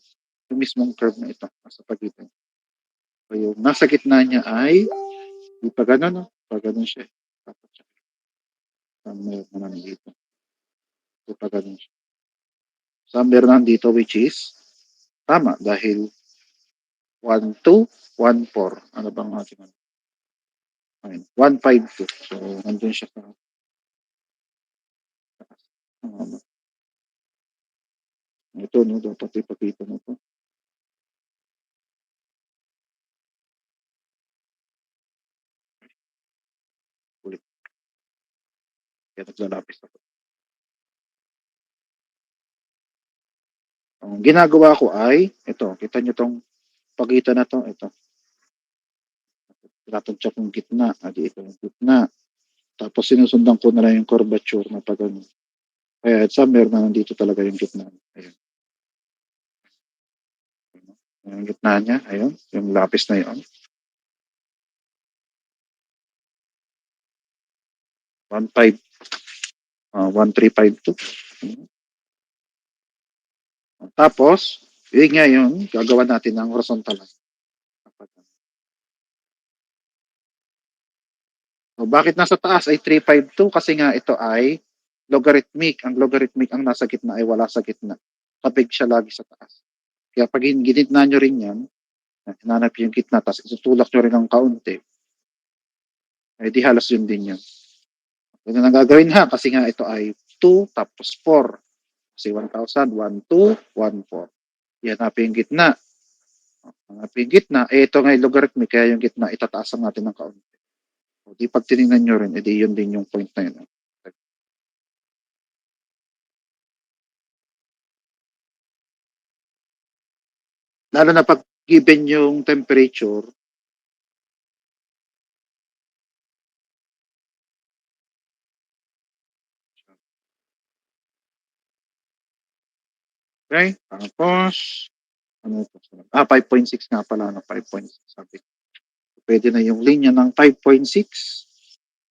yung mismong curve na ito nasa pagitan. So yung nasa gitna niya ay di pa ganun, no? Pa ganun siya. Tapos siya. Somewhere na nandito. Di pa ganun siya. Somewhere na nandito which is tama dahil 1, 2, 1, 4. Ano bang ating ano? 152. So, nandun siya sa ito, no? Dapat ipakita mo ito. Ulit. Kaya naglalapis ako. Ang ginagawa ko ay, ito, kita nyo tong pagitan na to, ito. Tinatadya kong gitna. Adi ito yung gitna. Tapos sinusundan ko na lang yung curvature na pag ano. Kaya somewhere na nandito talaga yung gitna. Ayan. Yung gitna niya, ayun. Yung lapis na yun. 1352. Tapos, yun nga yun, gagawa natin ng horizontal line. So, bakit nasa taas ay 352? Kasi nga ito ay logarithmic. Ang logarithmic ang nasa gitna ay wala sa gitna. Kabig siya lagi sa taas. Kaya pag ginitna nyo rin yan, hinanap yung gitna, tapos itutulak nyo rin ng kaunti, eh di halos yun din yan. Ganun ang gagawin ha, kasi nga ito ay 2 tapos 4. Kasi 1,000, 1, 2, 1, 4. Yan, hanapin yung gitna. Hanapin yung gitna. Eh, ito nga yung logarithmic, kaya yung gitna, itataasan natin ng kaunti. O, di pag tinignan nyo rin, edi yun din yung point na yun. Lalo na pag given yung temperature, okay? Tapos, ano ito? 5.6 nga pala, 5.6 sabi. Pwede na yung linya ng 5.6.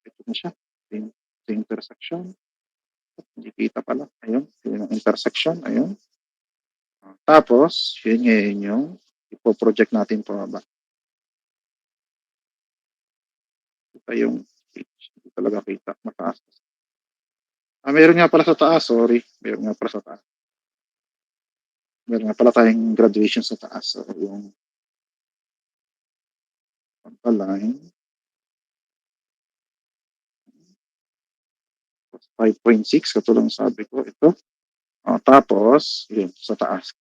Ito na siya. Ito yung intersection. Hindi kita pala. Ayun. Yun yung intersection. Ayun. Tapos, yun ngayon yung ipoproject natin pababa. Ito yung hindi talaga kita. Mataas. Meron nga pala sa taas. Sorry. Meron nga pala sa taas. Meron nga pala tayong graduation sa taas. So, yung line. 5.6. Katulong sabi ko. Ito. Tapos, yun. Sa taas.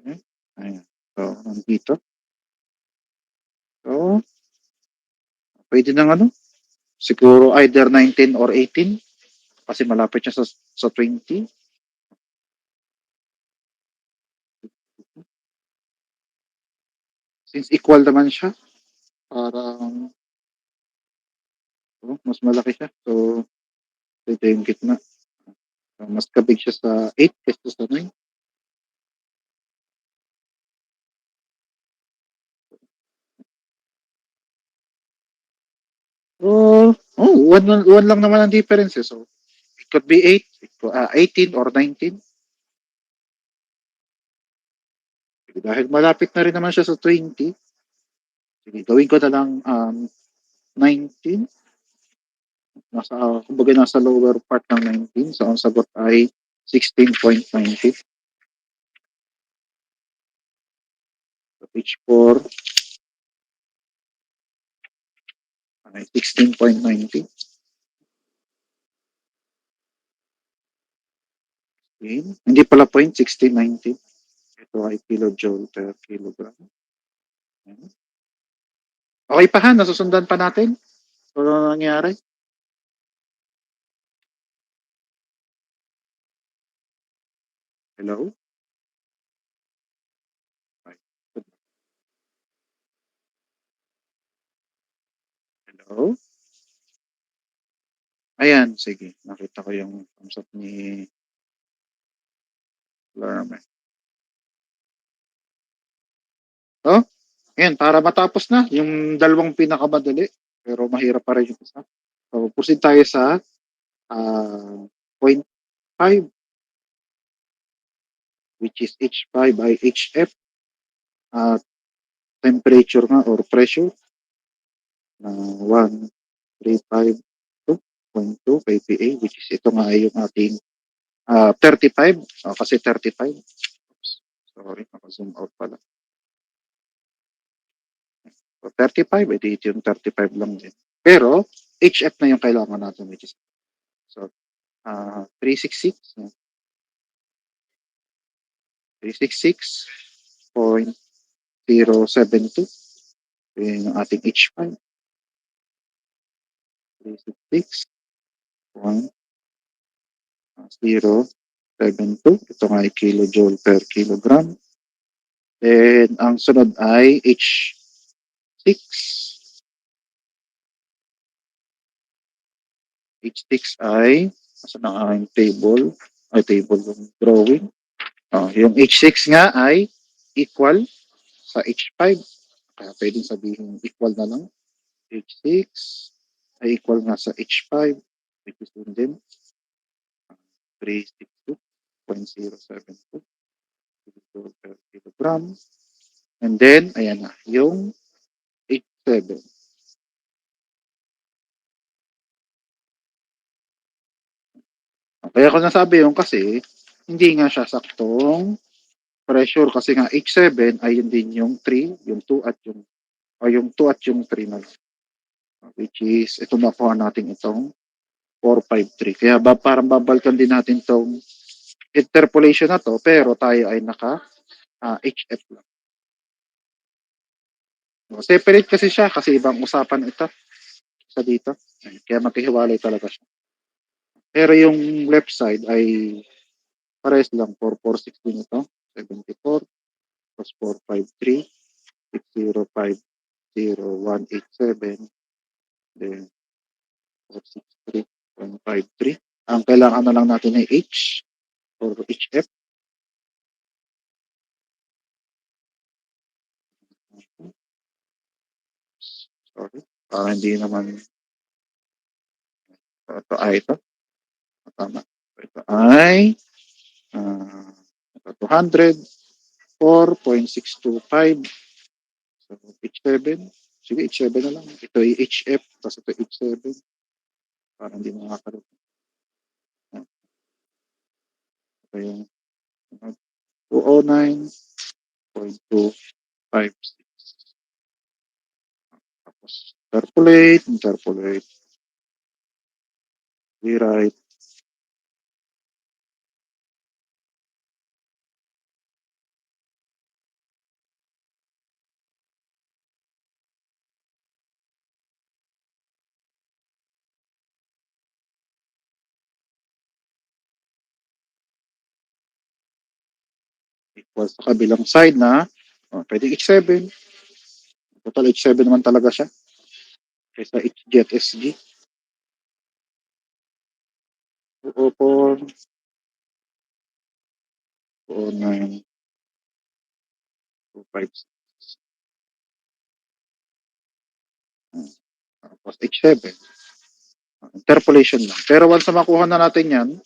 Okay. Ayan. So, nandito. So, pwede ng ano? Siguro either 19 or 18. Kasi malapit siya sa 20. Since equal naman siya, parang mas malaki siya. So, ito yung gitna. Mas kabig siya sa 8 kaysa sa 9. One lang naman ang difference. So, it could be 8, 18 or 19. Dahil malapit na rin naman siya sa 20, sige, gawin ko na lang 19. Kumbaga nasa lower part ng 19. So, ang sagot ay 16.90. So, page 4 ay 16.90. Hindi pala point, 1690. Ito ay kilojoule per kilogram. Okay pa ha, nasusundan pa natin. So, ano nangyari? Hello? Hello? Ayan, sige. Nakita ko yung thumbs up ni Lerman. Oh, ayan, para matapos na yung dalawang pinakamadali. Pero mahirap pa rin yung isa. So, proceed tayo sa point 5, which is H5 by HF. Temperature nga or pressure na 135.2 kPa, which is ito nga ay yung ating 35. Kasi 35. Oops, sorry, naka-zoom out pala. So 35, edi ito yung 35 lang din. Pero, HF na yung kailangan natin, which is so 366. 366.072. Yun yung ating H5. 366.072. Ito nga ay kilojoule per kilogram. Then, ang sunod ay H6. H6 ay, nasa na aking table yung drawing. Yung H6 nga ay equal sa H5. Kaya pwedeng sabihin equal na lang. H6 ay equal nga sa H5, which is din 362.072 kilojoule per kilogram. And then, ayan na, yung H7. Kaya ko nasabi yung kasi, hindi nga siya saktong pressure kasi nga H7 ay yun din yung 3, yung 2 at yung O yung 2 at yung 3 na lang. Which is, ito nakuha natin itong 453. Kaya parang babalikan din natin itong interpolation na to, pero tayo ay naka HF lang. Separate kasi siya kasi ibang usapan ito sa dito. Kaya maghihiwalay talaga siya. Pero yung left side ay pares lang. 4460 nito. 74 plus 453 6050187 then 463.53. Ang kailangan na lang natin ay H or HF. Sorry. Hindi naman ito ay ito. Tama. Ito ay 200 4.625. So, H7. Sige, H7 na lang. Ito ay HF, tapos ito H7. Parang hindi makakaroon. Ito yung 209.256. Tapos, interpolate. Rewrite. Equals sa kabilang side na pwede H7. Total H7 naman talaga siya. Kaysa HG at SG. 204, 209, 256. Tapos H7. Interpolation lang. Pero once na makuha na natin yan,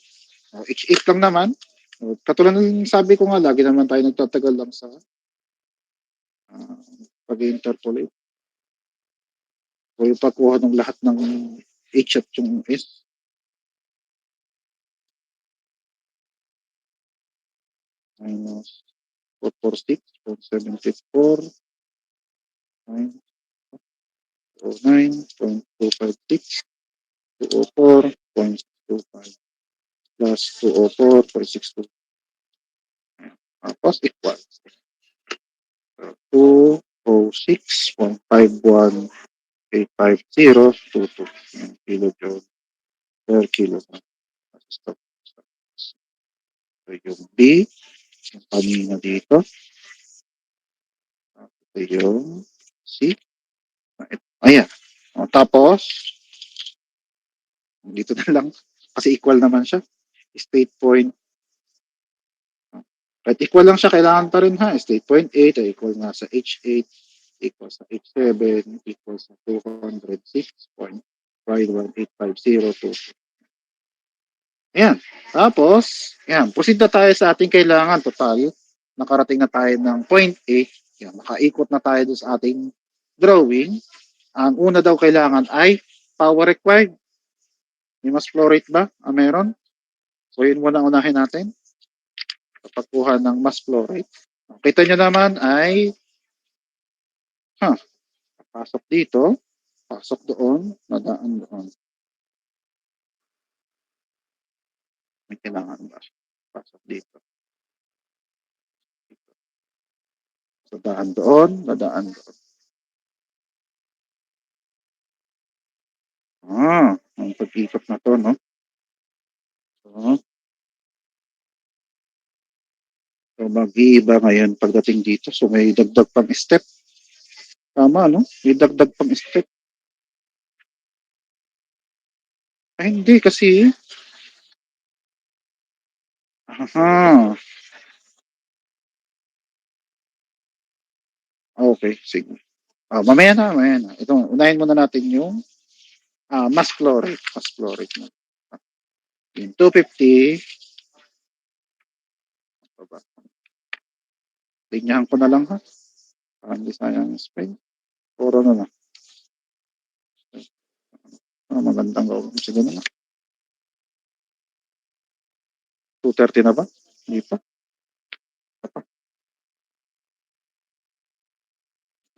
H8 lang naman. Katulad ng sabi ko nga, lagi naman tayo nagtatagal lang sa pag-interpolate. O yung pagkuha ng lahat ng H at yung S. Minus 446.74 909.256 204.25 plus 204.62. Tapos equal 206.5185022 kilojoule per kilogram. Stop. So yung B, yung kanina dito. Ito yung C. Ayan. Tapos, dito na lang. Kasi equal naman siya. State point. Kahit equal lang siya, kailangan pa rin ha. State point 8 ay equal nga sa H8 equal sa H7 equal sa 206.5185022. Ayan. Tapos, ayan. Proceed na tayo sa ating kailangan. Total, nakarating na tayo ng point 8. Ayan, nakaikot na tayo doon sa ating drawing. Ang una daw kailangan ay power required. May mas flow rate ba? Meron? So, yun muna unahin natin. Pagkuha ng mass flow rate. Kita nyo naman ay pasok dito, pasok doon, nadaan doon. May kailangan ba? Pasok dito. So, daan doon, nadaan doon. Ang pag-ikot na to, no? So mag-iiba ngayon pagdating dito. So, may dagdag pang step. Tama, no? May dagdag pang step. Ay, hindi kasi. Okay, sige. Mamaya na. Ito, unahin muna natin yung mass flow rate. Mass flow rate na. Yung 250. Linyahan ko na lang ha. Hindi sayang spray. Puro na lang. Magandang gawin. Sige na lang. 230 na ba? Hindi pa.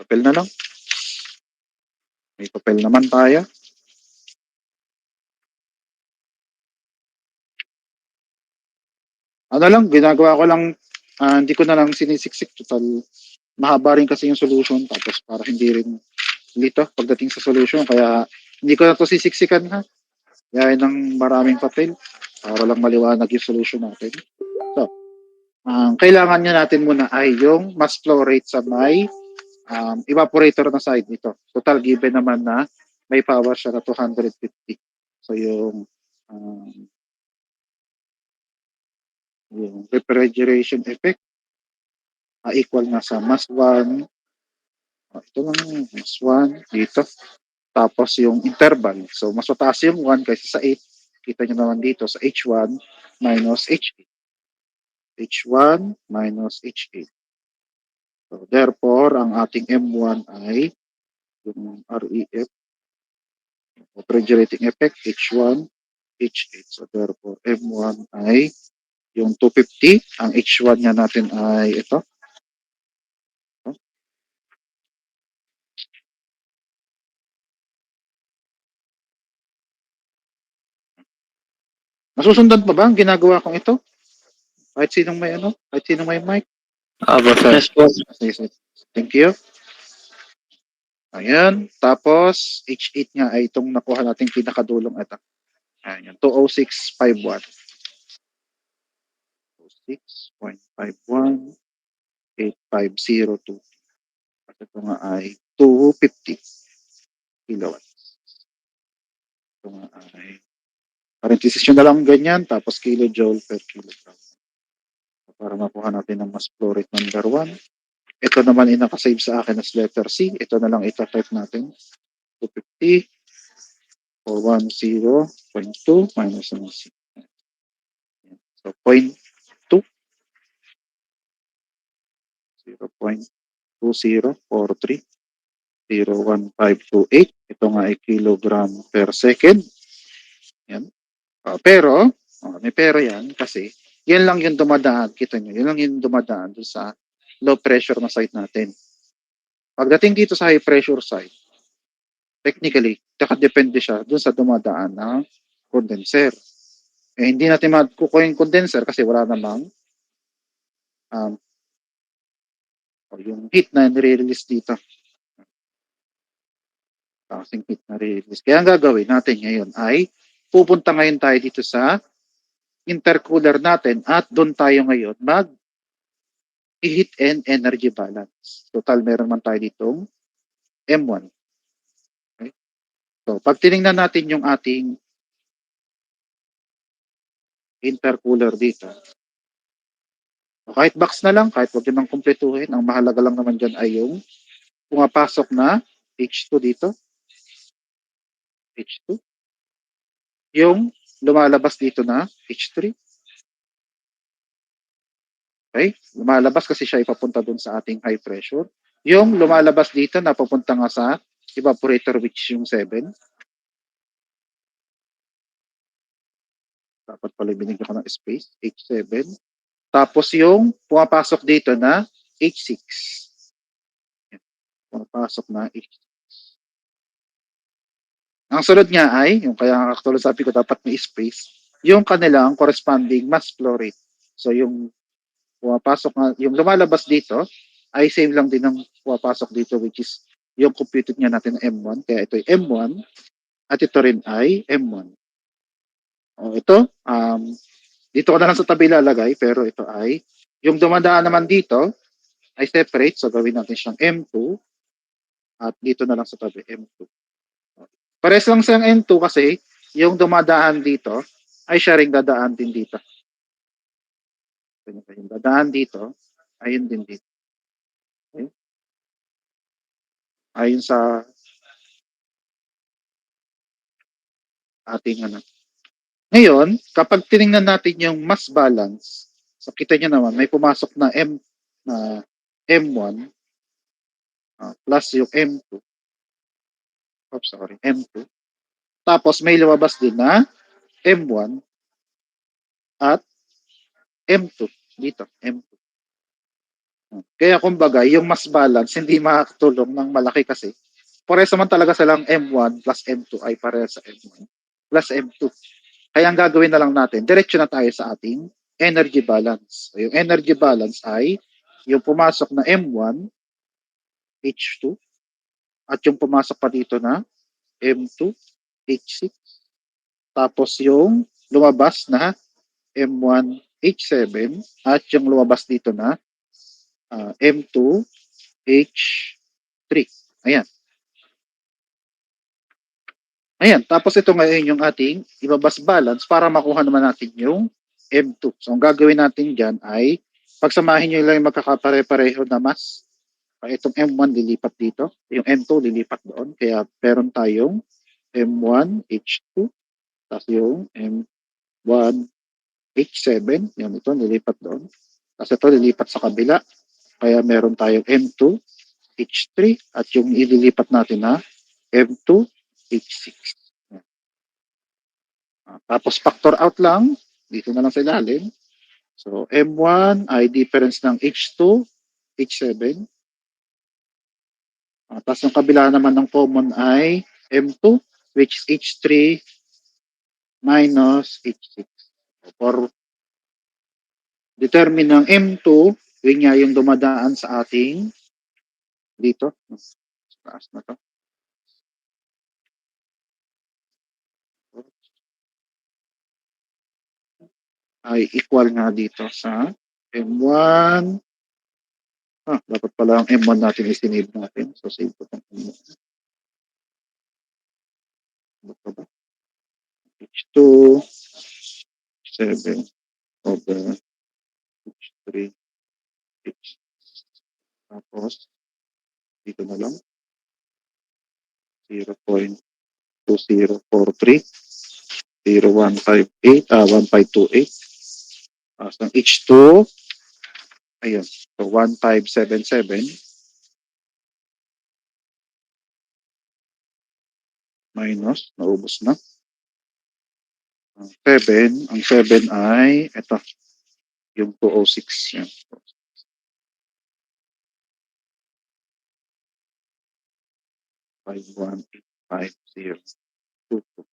Papel na lang. May papel naman tayo. Ano lang, ginagawa ko lang, hindi ko na lang sinisiksik. Total, mahaba rin kasi yung solution. Tapos para hindi rin lito pagdating sa solution. Kaya hindi ko na to sisiksikan ha. Kaya ng maraming papel para lang maliwanag yung solution natin. So, ang kailangan nyo natin muna ay yung mass flow rate sa may evaporator na side nito. Total given naman na may power siya na 250. So um, yung refrigeration effect equal na sa mass 1. Ito lang mass 1 dito. Tapos yung interval. So mas mataas yung 1 kaysa sa 8. Kita nyo naman dito sa H1 minus H8. H1 minus H8. So therefore, ang ating M1 ay yung REF, refrigerating effect, H1, H8. So therefore, M1 ay yung 250. Ang H1 niya natin ay ito. Masusundan pa ba ang ginagawa kong ito? Kahit sinong may kahit sinong may mic. Apo, sir. Yes po. Thank you. Ayan. Tapos, H8 nga ay itong nakuha nating pinakadulong ito. Ayan, 206.51. 206.51. 8502. At ito nga ay 250 kilowatts. Ito nga ay parenthesis nyo na lang ganyan, tapos kilojoule per kilogram. Para makuha natin ang mass flow rate number 1. Ito naman ay nakasave sa akin as letter C. Ito na lang ita-type natin. 250 or 10.2 minus ng C. So, 0.2. 0.2043 01528. Ito nga ay kilogram per second. Yan. Pero, may pero yan kasi yan lang yung dumadaan. Kita nyo, yan lang yung dumadaan doon sa low pressure na site natin. Pagdating dito sa high pressure site, technically, nakadepende siya doon sa dumadaan ng condenser. Hindi natin makukuha yung condenser kasi wala namang yung heat na nire-release dito. Kasing heat na release. Kaya ang gagawin natin ngayon ay pupunta ngayon tayo dito sa intercooler natin at doon tayo ngayon heat and energy balance. Total meron man tayo ditong M1. Okay? So pag tinignan natin yung ating intercooler dito, kahit box na lang, kahit wag din nang kumpletuhin, ang mahalaga lang naman dyan ay yung pumapasok na H2 dito. H2. Yung lumalabas dito na H3. Okay? Lumalabas kasi siya ipapunta dun sa ating high pressure. Yung lumalabas dito na papunta nga sa evaporator which yung 7. Dapat pala binigyan ko ng space. H7. Tapos yung pumapasok dito na H6. Pumapasok na H6. Ang sunod nga ay, yung kaya katulad sabi ko dapat may space, yung kanilang corresponding mass flow rate. So yung pumapasok nga, yung lumalabas dito ay same lang din ng pumapasok dito which is yung computed nga natin na M1. Kaya ito ay M1 at ito rin ay M1. O ito, dito ko na lang sa tabi lalagay pero ito ay, yung dumadaan naman dito ay separate. So gawin natin siyang M2 at dito na lang sa tabi M2. Pares lang siyang M2 kasi yung dumadaan dito ay siya ring dadaan din dito. Yung dadaan dito, ayun din dito. Okay? Ayun sa ating Ngayon, kapag tiningnan natin yung mass balance, so kita nyo naman, may pumasok na M1 plus yung M2. Oops, sorry, M2. Tapos may lumabas din na M1 at M2 dito, M2. Kaya kumbaga, yung mass balance hindi makakatulong ng malaki kasi parehas naman talaga silang M1 plus M2 ay parehas sa M1 plus M2. Kaya ang gagawin na lang natin, diretso na tayo sa ating energy balance. So, yung energy balance ay yung pumasok na M1, H2, at yung pumasok pa dito na M2, H6, tapos yung lumabas na M1, H7, at yung lumabas dito na M2, H3. Ayan. Ayan. Tapos ito ngayon yung ating ibabas balance para makuha naman natin yung M2. So, ang gagawin natin dyan ay pagsamahin nyo lang yung magkakapare-pareho na mas. Itong M1 lilipat dito. Yung M2 lilipat doon. Kaya meron tayong M1, H2. Tapos yung M1, H7. Yan ito, lilipat doon. Tapos ito lilipat sa kabila. Kaya meron tayong M2, H3 at yung ililipat natin na M2, H6. Tapos factor out lang, dito na lang sa ilalim. So M1 ay difference ng H2, H7. Tapos yung kabila naman ng common ay M2, which is H3 minus H6. For determine ng M2, yun nga yung dumadaan sa ating dito. Taas na to. Ay equal nga dito sa M1. Dapat pala ang M1 natin isinave natin. So, save ko itong M1. Ito ba? H2, 7 over H3, H. Tapos, dito na lang. 0.2043, 0158, 1528. Tapos, ng H2, ayun. So, 1577 minus, naubos na. Ang 7 ay, ito, yung 206 yan. 5185022.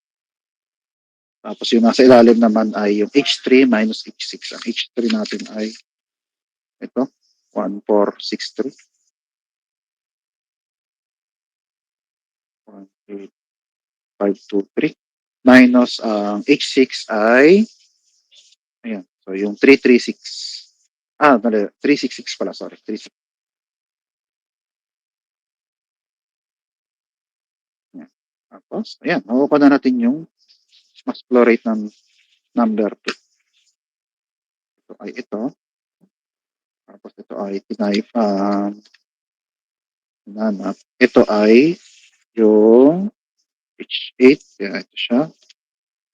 Tapos yung nasa ilalim naman ay yung H3 minus H6. Ang H3 natin ay ito, 1463. 18523 minus ang H6 ay ayan. So yung 336. Mali, 366 pala, sorry. 36. Ayan. Tapos, ayan, makukuha na natin yung mass flow rate ng number 2. Ito ay ito. Tapos ito ay hinanap. Ito ay yung H8. Kaya ito siya.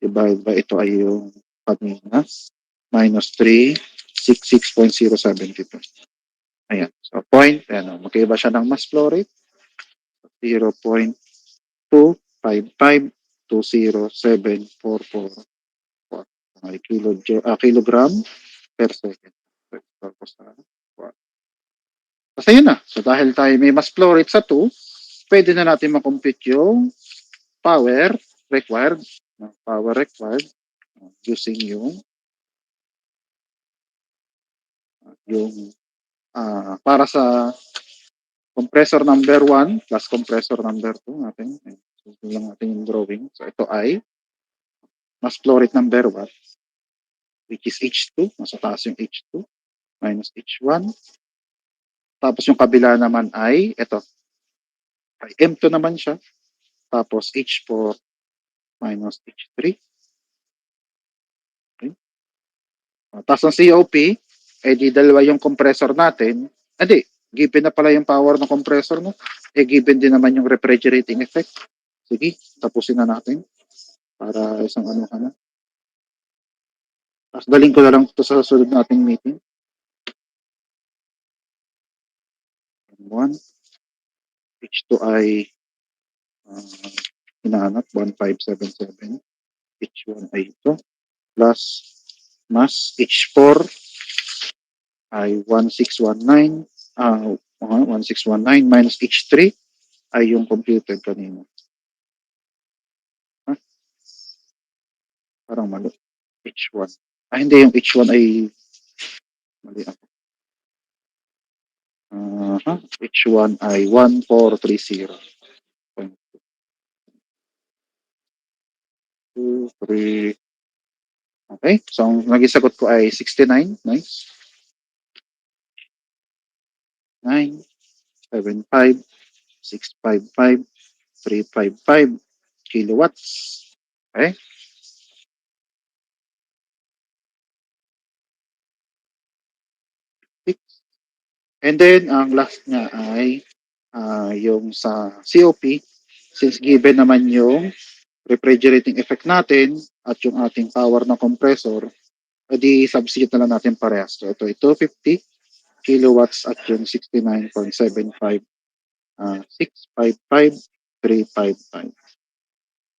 Divide by ito ay yung kanina. Minus 366.072. Ayan. So, point. Ayan, magkaiba siya ng mass flow rate. 0.25520744 kilogram per second. Tapos yun na. So dahil tayo may mass flow rate sa 2, pwede na natin makompute yung power required using yung para sa compressor number 1 plus compressor number 2 natin. So, ito lang natin yung drawing. So ito ay mass flow rate number 1 which is H2. Nasa taas yung H2 minus H1. Tapos yung kabila naman ay ito. Ay M2 naman siya. Tapos H4 minus H3. Okay. Tapos ang COP, di dalawa yung compressor natin. Hindi, given na pala yung power ng compressor mo. Given din naman yung refrigerating effect. Sige, tapusin na natin. Para isang ano ka na. Tapos daling ko na lang ito sa susunod nating meeting. 1. H2 ay hinahanap 1577. H1 ay ito. Plus mass H4 ay 1619. 1619 minus H3 ay yung computer kanina. Ha? Parang mali. H1. Hindi, yung H1 ay mali ako. H1 ay 1430. 2, 3. Okay, so ang naging sagot ko ay 69. Nice. 9, 7, 5, 6, 5, 5, 3, 5, 5 kilowatts. Okay. And then, ang last niya ay yung sa COP, since given naman yung refrigerating effect natin at yung ating power ng compressor, edi substitute na lang natin parehas. So ito ay 250 kilowatts at yung 69.75, 655,355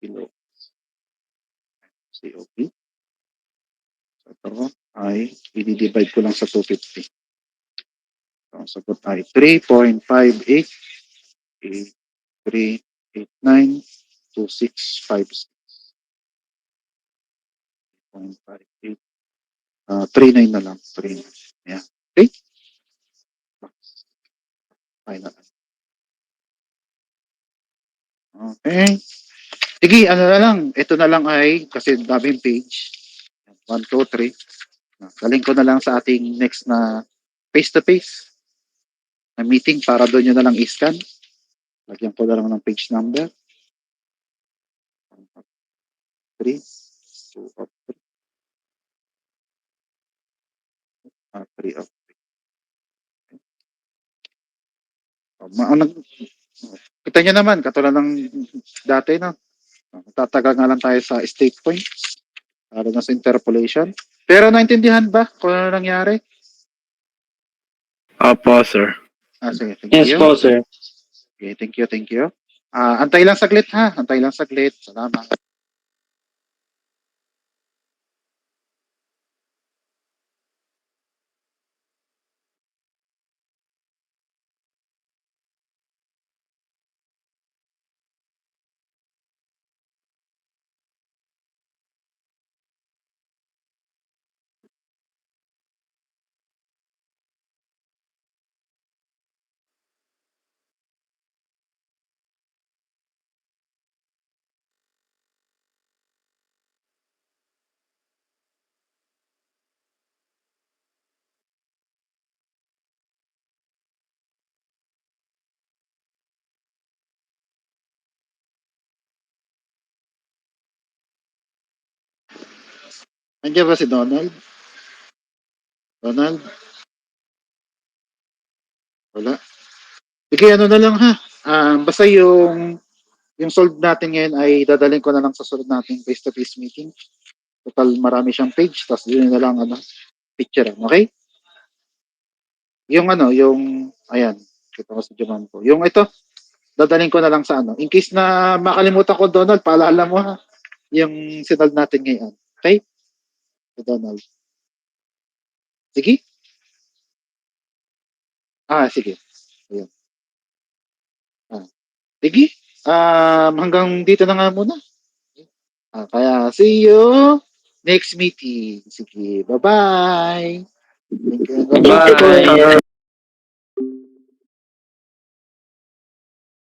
kilowatts COP. So ito ay i-divide ko lang sa 250. So ang sagot ay 3.58 389 2656. 0.58. 39 na lang. 39. Yeah. Okay? Final. Okay. Sige, ano na lang. Ito na lang ay, kasi daming page. 1, 2, 3. Galing ko na lang sa ating next na face-to-face na meeting para doon nyo na lang i-scan. Lagyan ko na lang ng page number. 3, 2 of 3 of 3. Kita nyo naman, katulad ng dati na. Tatagal nga lang tayo sa state points. Lalo na sa interpolation. Pero naintindihan ba kung ano nangyari? Opo, sir. Sige, thank Yes you. po, sir. Okay, thank you, thank you. Antay lang saglit ha. Antay lang saglit. Salamat. Nandiyan ba si Donald? Donald? Wala. Sige, ano na lang ha. Basta yung solve natin ngayon ay dadalhin ko na lang sa sunod nating face-to-face meeting. Total marami siyang page, tapos yun na lang picture. Okay? Yung ayan, kita ko sa Jaman po. Yung ito, dadalhin ko na lang sa In case na makalimutan ko, Donald, paalala mo ha, yung sinald natin ngayon. Okay? So, Donald. Sige? Sige. Ayun. Sige. Hanggang dito na nga muna. Kaya, see you next meeting. Sige, bye-bye. Thank you. Thank you po. Bye.